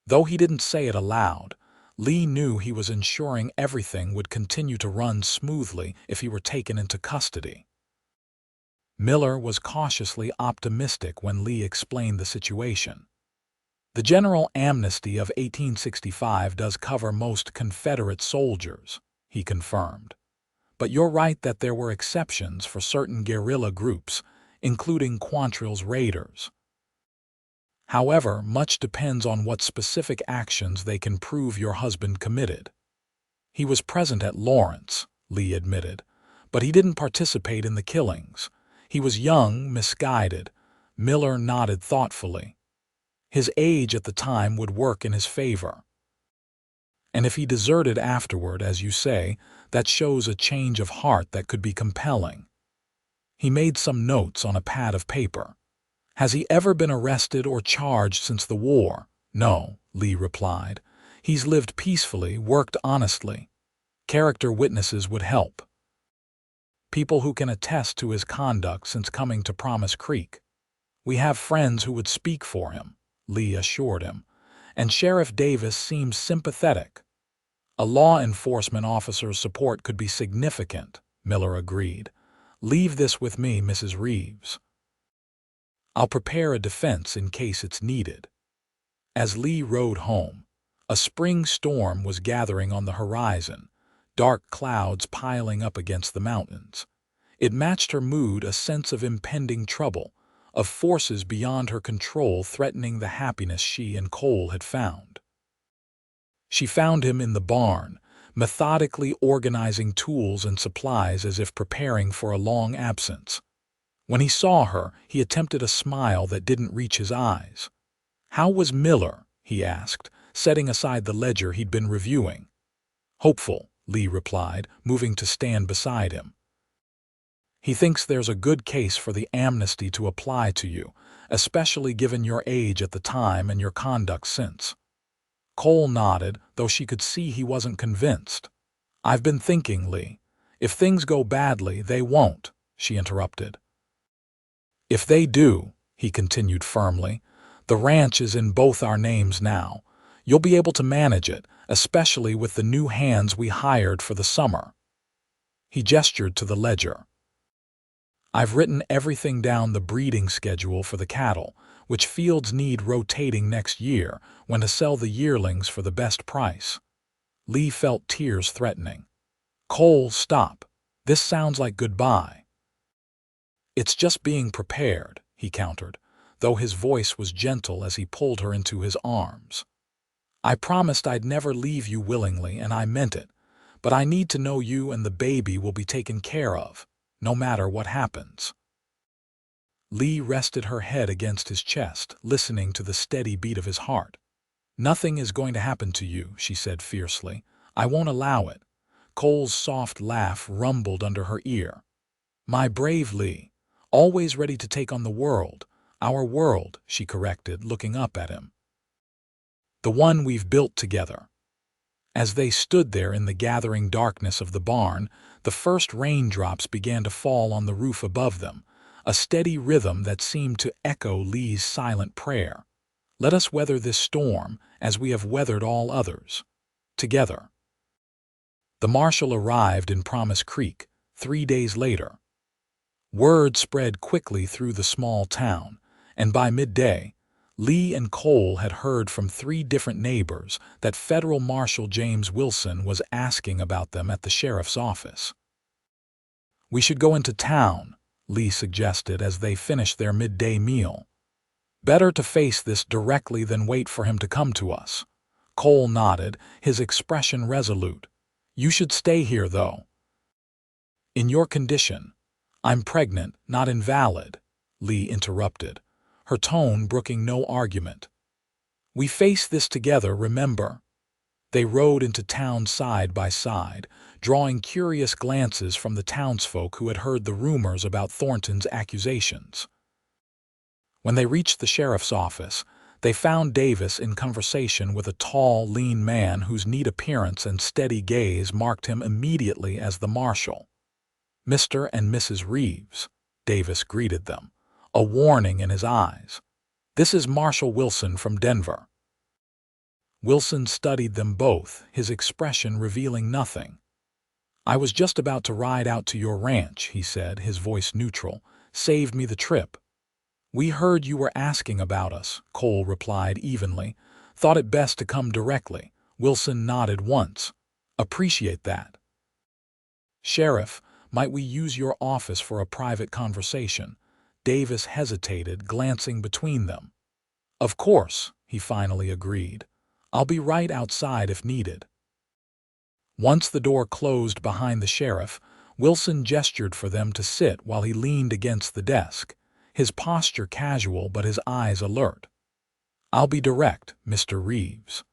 Though he didn't say it aloud, Lee knew he was ensuring everything would continue to run smoothly if he were taken into custody. Miller was cautiously optimistic when Lee explained the situation. "The general amnesty of 1865 does cover most Confederate soldiers," he confirmed. "But you're right that there were exceptions for certain guerrilla groups, including Quantrill's raiders. However, much depends on what specific actions they can prove your husband committed." "He was present at Lawrence," Lee admitted, "but he didn't participate in the killings. He was young, misguided." Miller nodded thoughtfully. "His age at the time would work in his favor. And if he deserted afterward, as you say, that shows a change of heart that could be compelling." He made some notes on a pad of paper. "Has he ever been arrested or charged since the war?" "No," Lee replied. "He's lived peacefully, worked honestly. Character witnesses would help. People who can attest to his conduct since coming to Promise Creek. We have friends who would speak for him," Lee assured him, "and Sheriff Davis seems sympathetic." "A law enforcement officer's support could be significant," Miller agreed. "Leave this with me, Mrs. Reeves. I'll prepare a defense in case it's needed." As Lee rode home, a spring storm was gathering on the horizon, dark clouds piling up against the mountains. It matched her mood, a sense of impending trouble, of forces beyond her control threatening the happiness she and Cole had found. She found him in the barn, methodically organizing tools and supplies as if preparing for a long absence. When he saw her, he attempted a smile that didn't reach his eyes. "How was Miller?" he asked, setting aside the ledger he'd been reviewing. "Hopeful," Lee replied, moving to stand beside him. "He thinks there's a good case for the amnesty to apply to you, especially given your age at the time and your conduct since." Cole nodded, though she could see he wasn't convinced. "I've been thinking, Lee. If things go badly, they won't," she interrupted. "If they do," he continued firmly, "the ranch is in both our names now. You'll be able to manage it, especially with the new hands we hired for the summer." He gestured to the ledger. "I've written everything down: the breeding schedule for the cattle, which fields need rotating next year, when to sell the yearlings for the best price." Lee felt tears threatening. "Cole, stop. This sounds like goodbye." "It's just being prepared," he countered, though his voice was gentle as he pulled her into his arms. "I promised I'd never leave you willingly, and I meant it, but I need to know you and the baby will be taken care of, no matter what happens." Lee rested her head against his chest, listening to the steady beat of his heart. "Nothing is going to happen to you," she said fiercely. "I won't allow it." Cole's soft laugh rumbled under her ear. "My brave Lee, always ready to take on the world. Our world," she corrected, looking up at him. "The one we've built together." As they stood there in the gathering darkness of the barn, the first raindrops began to fall on the roof above them, a steady rhythm that seemed to echo Lee's silent prayer. "Let us weather this storm, as we have weathered all others. Together." The marshal arrived in Promise Creek 3 days later. Word spread quickly through the small town, and by midday, Lee and Cole had heard from 3 different neighbors that Federal Marshal James Wilson was asking about them at the sheriff's office. "We should go into town," Lee suggested as they finished their midday meal. "Better to face this directly than wait for him to come to us." Cole nodded, his expression resolute. "You should stay here, though." "In your condition," I'm pregnant, not invalid, Lee interrupted, her tone brooking no argument. We face this together, remember? They rode into town side by side, drawing curious glances from the townsfolk who had heard the rumors about Thornton's accusations. When they reached the sheriff's office, they found Davis in conversation with a tall, lean man whose neat appearance and steady gaze marked him immediately as the marshal. Mr. and Mrs. Reeves, Davis greeted them, a warning in his eyes. This is Marshal Wilson from Denver. Wilson studied them both, his expression revealing nothing. I was just about to ride out to your ranch, he said, his voice neutral. Saved me the trip. We heard you were asking about us, Cole replied evenly. Thought it best to come directly. Wilson nodded once. Appreciate that. Sheriff, might we use your office for a private conversation? Davis hesitated, glancing between them. Of course, he finally agreed. I'll be right outside if needed. Once the door closed behind the sheriff, Wilson gestured for them to sit while he leaned against the desk, his posture casual but his eyes alert. I'll be direct, Mr. Reeves.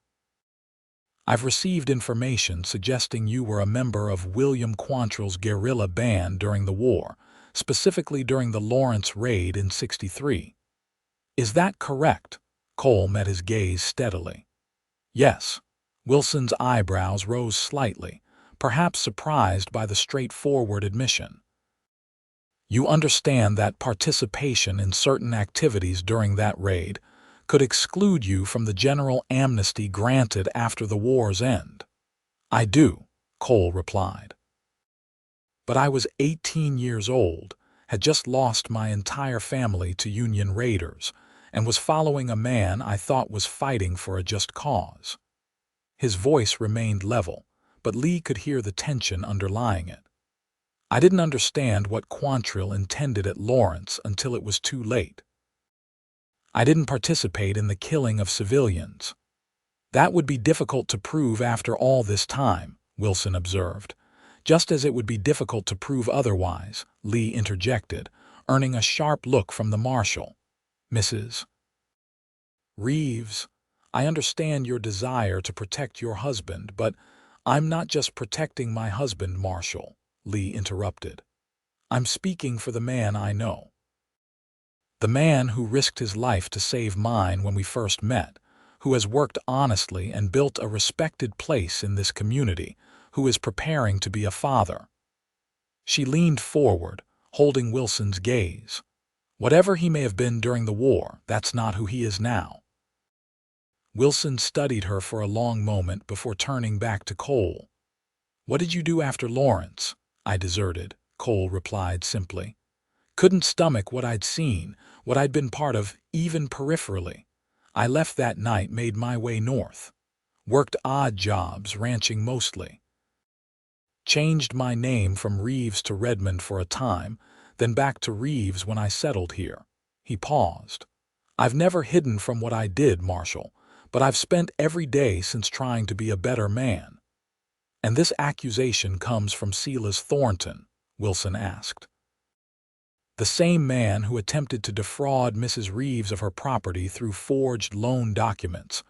I've received information suggesting you were a member of William Quantrill's guerrilla band during the war, specifically during the Lawrence raid in '63. Is that correct? Cole met his gaze steadily. Yes. Wilson's eyebrows rose slightly, perhaps surprised by the straightforward admission. You understand that participation in certain activities during that raid could exclude you from the general amnesty granted after the war's end. I do, Cole replied. But I was 18 years old, had just lost my entire family to Union raiders, and was following a man I thought was fighting for a just cause. His voice remained level, but Lee could hear the tension underlying it. I didn't understand what Quantrill intended at Lawrence until it was too late. I didn't participate in the killing of civilians. That would be difficult to prove after all this time, Wilson observed. Just as it would be difficult to prove otherwise, Lee interjected, earning a sharp look from the marshal. Mrs. Reeves, I understand your desire to protect your husband, but I'm not just protecting my husband, Marshal, Lee interrupted. I'm speaking for the man I know. The man who risked his life to save mine when we first met, who has worked honestly and built a respected place in this community, who is preparing to be a father. She leaned forward, holding Wilson's gaze. Whatever he may have been during the war, that's not who he is now. Wilson studied her for a long moment before turning back to Cole. What did you do after Lawrence? I deserted, Cole replied simply. Couldn't stomach what I'd seen, what I'd been part of, even peripherally. I left that night, made my way north. Worked odd jobs, ranching mostly. Changed my name from Reeves to Redmond for a time, then back to Reeves when I settled here. He paused. I've never hidden from what I did, Marshal, but I've spent every day since trying to be a better man. And this accusation comes from Silas Thornton, Wilson asked. The same man who attempted to defraud Mrs. Reeves of her property through forged loan documents.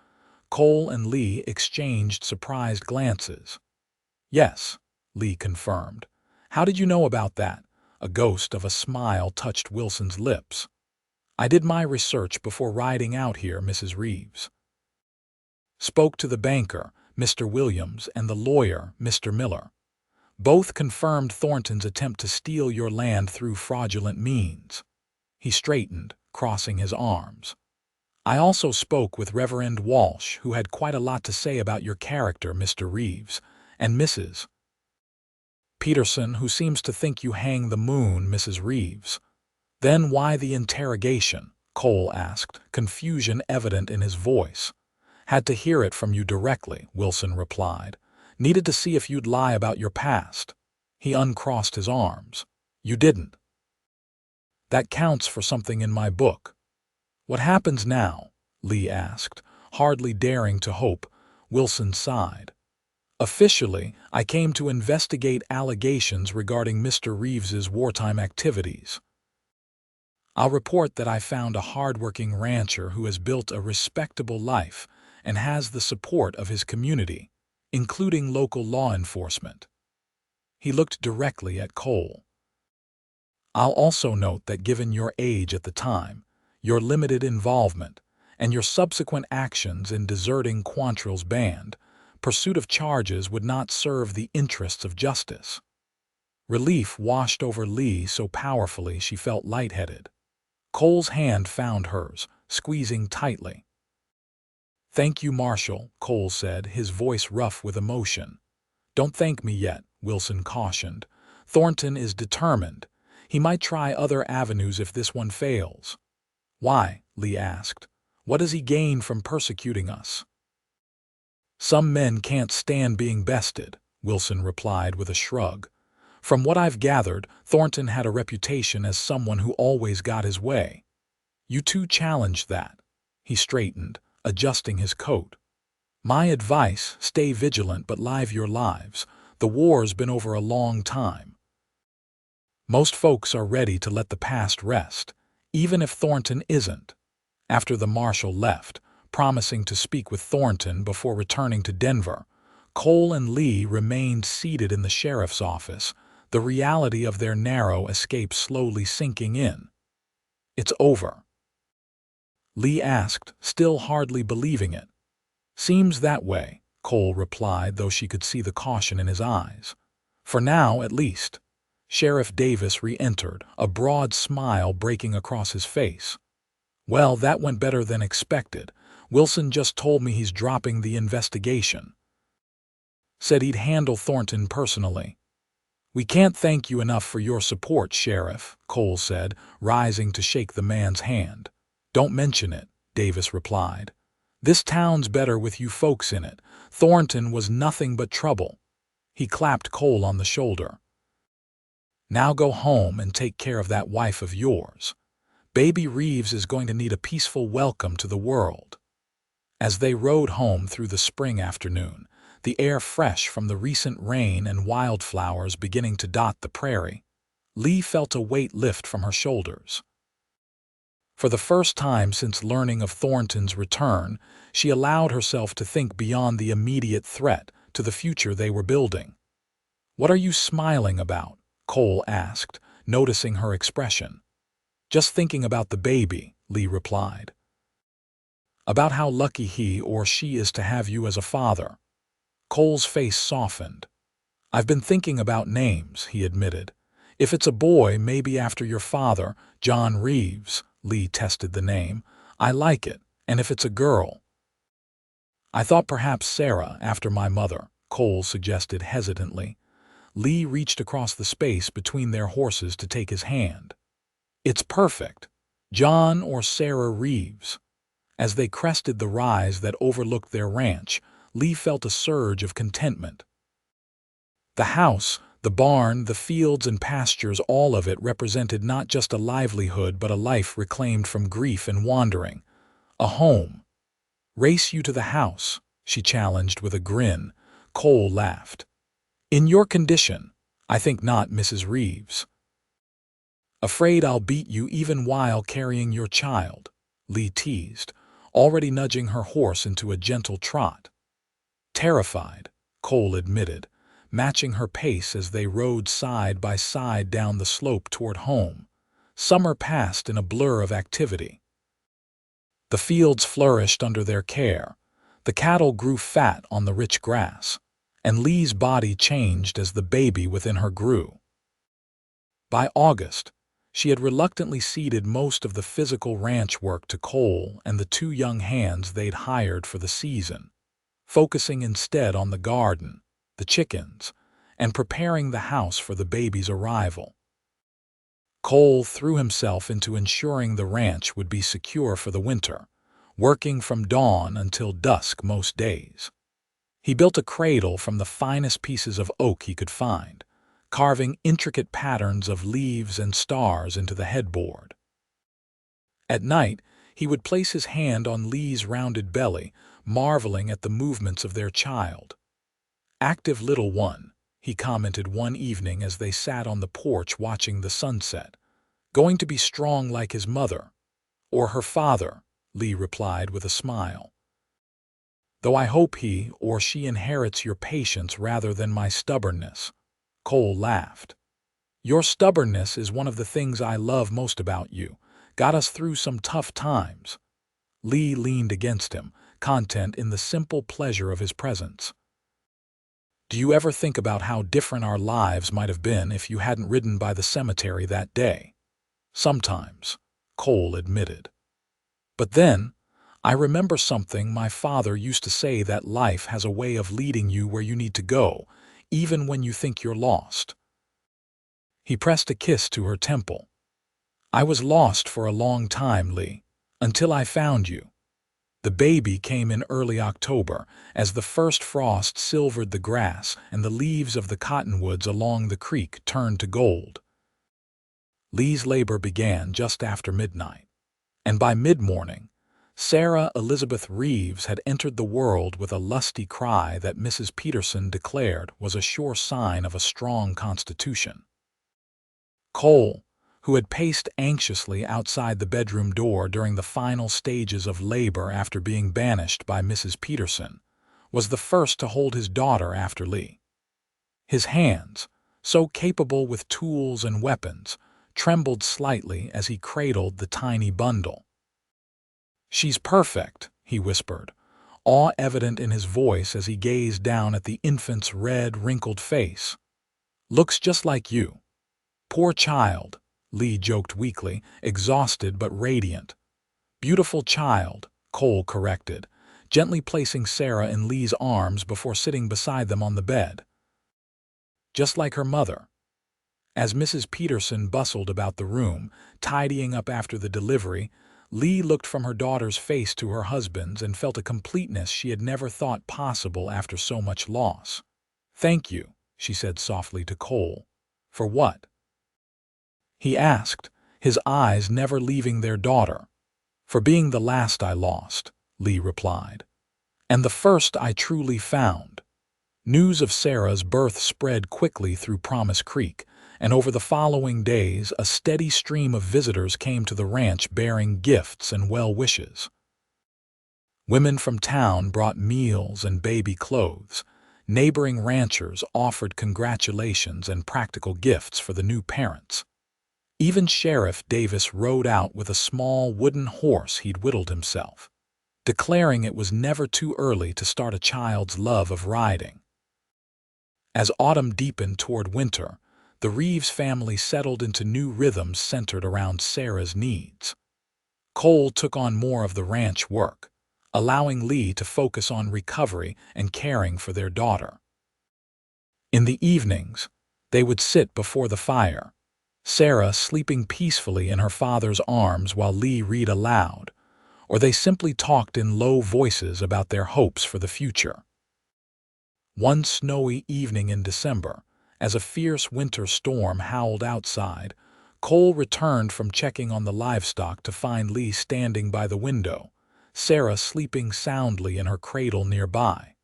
Cole and Lee exchanged surprised glances. Yes, Lee confirmed. How did you know about that? A ghost of a smile touched Wilson's lips. I did my research before riding out here, Mrs. Reeves. Spoke to the banker, Mr. Williams, and the lawyer, Mr. Miller. Both confirmed Thornton's attempt to steal your land through fraudulent means. He straightened, crossing his arms. I also spoke with Reverend Walsh, who had quite a lot to say about your character, Mr. Reeves, and Mrs. Peterson, who seems to think you hang the moon, Mrs. Reeves. Then why the interrogation? Cole asked, confusion evident in his voice. Had to hear it from you directly, Wilson replied. Needed to see if you'd lie about your past. He uncrossed his arms. You didn't. That counts for something in my book. What happens now? Lee asked, hardly daring to hope. Wilson sighed. Officially, I came to investigate allegations regarding Mr. Reeves's wartime activities. I'll report that I found a hardworking rancher who has built a respectable life and has the support of his community, including local law enforcement. He looked directly at Cole. I'll also note that given your age at the time, your limited involvement, and your subsequent actions in deserting Quantrill's band, pursuit of charges would not serve the interests of justice. Relief washed over Lee so powerfully she felt lightheaded. Cole's hand found hers, squeezing tightly. "Thank you, Marshal," Cole said, his voice rough with emotion. "Don't thank me yet," Wilson cautioned. "Thornton is determined. He might try other avenues if this one fails." "Why?" Lee asked. "What does he gain from persecuting us?" "Some men can't stand being bested," Wilson replied with a shrug. "From what I've gathered, Thornton had a reputation as someone who always got his way. You two challenged that." He straightened, adjusting his coat. "My advice, stay vigilant but live your lives. The war's been over a long time. Most folks are ready to let the past rest, even if Thornton isn't." After the marshal left, promising to speak with Thornton before returning to Denver, Cole and Lee remained seated in the sheriff's office, the reality of their narrow escape slowly sinking in. "It's over?" Lee asked, still hardly believing it. "Seems that way," Cole replied, though she could see the caution in his eyes. "For now, at least." Sheriff Davis re-entered, a broad smile breaking across his face. "Well, that went better than expected. Wilson just told me he's dropping the investigation. Said he'd handle Thornton personally." "We can't thank you enough for your support, Sheriff," Cole said, rising to shake the man's hand. "Don't mention it," Davis replied. "This town's better with you folks in it. Thornton was nothing but trouble." He clapped Cole on the shoulder. "Now go home and take care of that wife of yours. Baby Reeves is going to need a peaceful welcome to the world." As they rode home through the spring afternoon, the air fresh from the recent rain and wildflowers beginning to dot the prairie, Lee felt a weight lift from her shoulders. For the first time since learning of Thornton's return, she allowed herself to think beyond the immediate threat to the future they were building. "What are you smiling about?" Cole asked, noticing her expression. "Just thinking about the baby," Lee replied. "About how lucky he or she is to have you as a father." Cole's face softened. "I've been thinking about names," he admitted. "If it's a boy, maybe after your father, John Reeves." Lee tested the name. "I like it. And if it's a girl?" "I thought perhaps Sarah, after my mother," Cole suggested hesitantly. Lee reached across the space between their horses to take his hand. "It's perfect. John or Sarah Reeves." As they crested the rise that overlooked their ranch, Lee felt a surge of contentment. The house, the barn, the fields and pastures, all of it represented not just a livelihood but a life reclaimed from grief and wandering. A home. "Race you to the house," she challenged with a grin. Cole laughed. "In your condition, I think not, Mrs. Reeves." "Afraid I'll beat you even while carrying your child," Lee teased, already nudging her horse into a gentle trot. "Terrified," Cole admitted, matching her pace as they rode side by side down the slope toward home. Summer passed in a blur of activity. The fields flourished under their care, the cattle grew fat on the rich grass, and Lee's body changed as the baby within her grew. By August, she had reluctantly ceded most of the physical ranch work to Cole and the two young hands they'd hired for the season, focusing instead on the garden, the chickens, and preparing the house for the baby's arrival. Cole threw himself into ensuring the ranch would be secure for the winter, working from dawn until dusk most days. He built a cradle from the finest pieces of oak he could find, carving intricate patterns of leaves and stars into the headboard. At night, he would place his hand on Lee's rounded belly, marveling at the movements of their child. Active little one, he commented one evening as they sat on the porch watching the sunset. Going to be strong like his mother. Or her father, Lee replied with a smile. Though I hope he or she inherits your patience rather than my stubbornness. Cole laughed. Your stubbornness is one of the things I love most about you. Got us through some tough times. Lee leaned against him, content in the simple pleasure of his presence. Do you ever think about how different our lives might have been if you hadn't ridden by the cemetery that day? Sometimes, Cole admitted. But then, I remember something my father used to say, that life has a way of leading you where you need to go, even when you think you're lost. He pressed a kiss to her temple. I was lost for a long time, Lee, until I found you. The baby came in early October, as the first frost silvered the grass and the leaves of the cottonwoods along the creek turned to gold. Lee's labor began just after midnight, and by mid-morning, Sarah Elizabeth Reeves had entered the world with a lusty cry that Mrs. Peterson declared was a sure sign of a strong constitution. Cole, who had paced anxiously outside the bedroom door during the final stages of labor after being banished by Mrs. Peterson, was the first to hold his daughter after Lee. His hands, so capable with tools and weapons, trembled slightly as he cradled the tiny bundle. She's perfect, he whispered, awe evident in his voice as he gazed down at the infant's red, wrinkled face. Looks just like you. Poor child, Lee joked weakly, exhausted but radiant. Beautiful child, Cole corrected, gently placing Sarah in Lee's arms before sitting beside them on the bed. Just like her mother. As Mrs. Peterson bustled about the room, tidying up after the delivery, Lee looked from her daughter's face to her husband's and felt a completeness she had never thought possible after so much loss. Thank you, she said softly to Cole. For what? He asked, his eyes never leaving their daughter. For being the last I lost, Lee replied. And the first I truly found. News of Sarah's birth spread quickly through Promise Creek, and over the following days a steady stream of visitors came to the ranch bearing gifts and well wishes. Women from town brought meals and baby clothes. Neighboring ranchers offered congratulations and practical gifts for the new parents. Even Sheriff Davis rode out with a small wooden horse he'd whittled himself, declaring it was never too early to start a child's love of riding. As autumn deepened toward winter, the Reeves family settled into new rhythms centered around Sarah's needs. Cole took on more of the ranch work, allowing Lee to focus on recovery and caring for their daughter. In the evenings, they would sit before the fire, Sarah sleeping peacefully in her father's arms while Lee read aloud, or they simply talked in low voices about their hopes for the future. One snowy evening in December, as a fierce winter storm howled outside, Cole returned from checking on the livestock to find Lee standing by the window, Sarah sleeping soundly in her cradle nearby.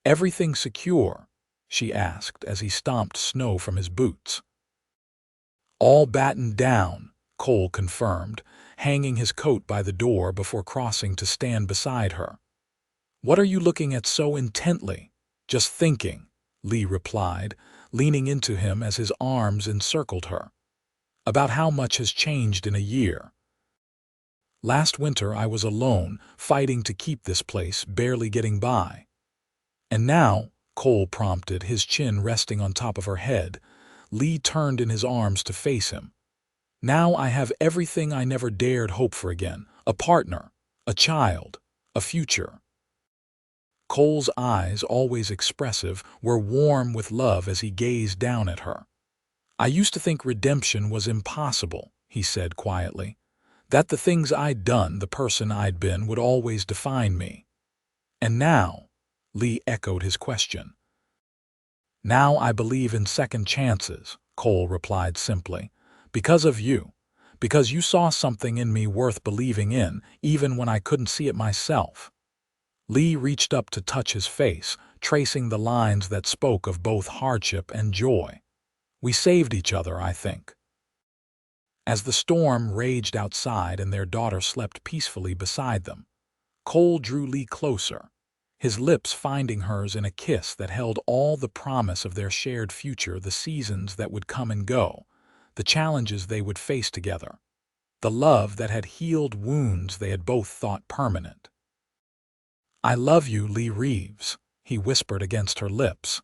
"Everything secure?" she asked as he stomped snow from his boots. "All battened down," Cole confirmed, hanging his coat by the door before crossing to stand beside her. "What are you looking at so intently?" "Just thinking," Lee replied, leaning into him as his arms encircled her. "About how much has changed in a year. Last winter I was alone, fighting to keep this place, barely getting by. And now," Cole prompted, his chin resting on top of her head. Lee turned in his arms to face him. "Now I have everything I never dared hope for again. A partner, a child, a future." Cole's eyes, always expressive, were warm with love as he gazed down at her. "I used to think redemption was impossible," he said quietly. "That the things I'd done, the person I'd been, would always define me. And now," Lee echoed his question. "Now I believe in second chances," Cole replied simply. "Because of you. Because you saw something in me worth believing in, even when I couldn't see it myself." Lee reached up to touch his face, tracing the lines that spoke of both hardship and joy. "We saved each other, I think." As the storm raged outside and their daughter slept peacefully beside them, Cole drew Lee closer, his lips finding hers in a kiss that held all the promise of their shared future, the seasons that would come and go, the challenges they would face together, the love that had healed wounds they had both thought permanent. "I love you, Lee Reeves," he whispered against her lips.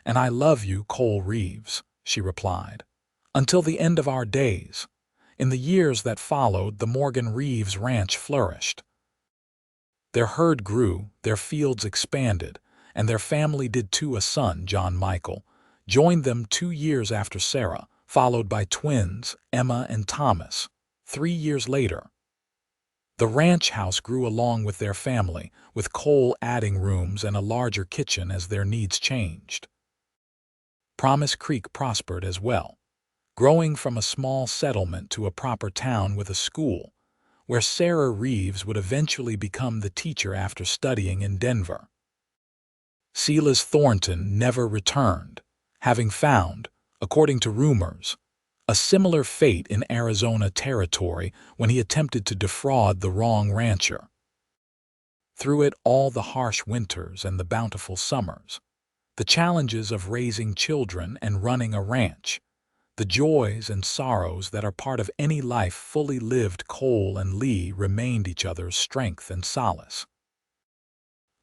"And I love you, Cole Reeves," she replied. "Until the end of our days." In the years that followed, the Morgan Reeves ranch flourished. Their herd grew, their fields expanded, and their family did too. A son, John Michael, joined them 2 years after Sarah, followed by twins, Emma and Thomas, 3 years later. The ranch house grew along with their family, with Cole adding rooms and a larger kitchen as their needs changed. Promise Creek prospered as well, growing from a small settlement to a proper town with a school, where Sarah Reeves would eventually become the teacher after studying in Denver. Silas Thornton never returned, having found, according to rumors, a similar fate in Arizona Territory when he attempted to defraud the wrong rancher. Through it all, the harsh winters and the bountiful summers, the challenges of raising children and running a ranch, the joys and sorrows that are part of any life fully lived, Cole and Lee remained each other's strength and solace.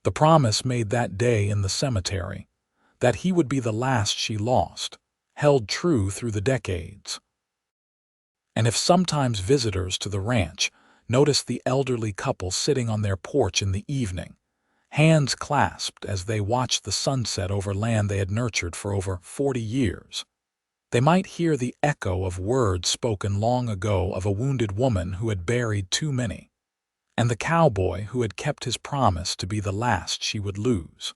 The promise made that day in the cemetery, that he would be the last she lost, held true through the decades. And if sometimes visitors to the ranch noticed the elderly couple sitting on their porch in the evening, hands clasped as they watched the sunset over land they had nurtured for over 40 years, they might hear the echo of words spoken long ago of a wounded woman who had buried too many, and the cowboy who had kept his promise to be the last she would lose.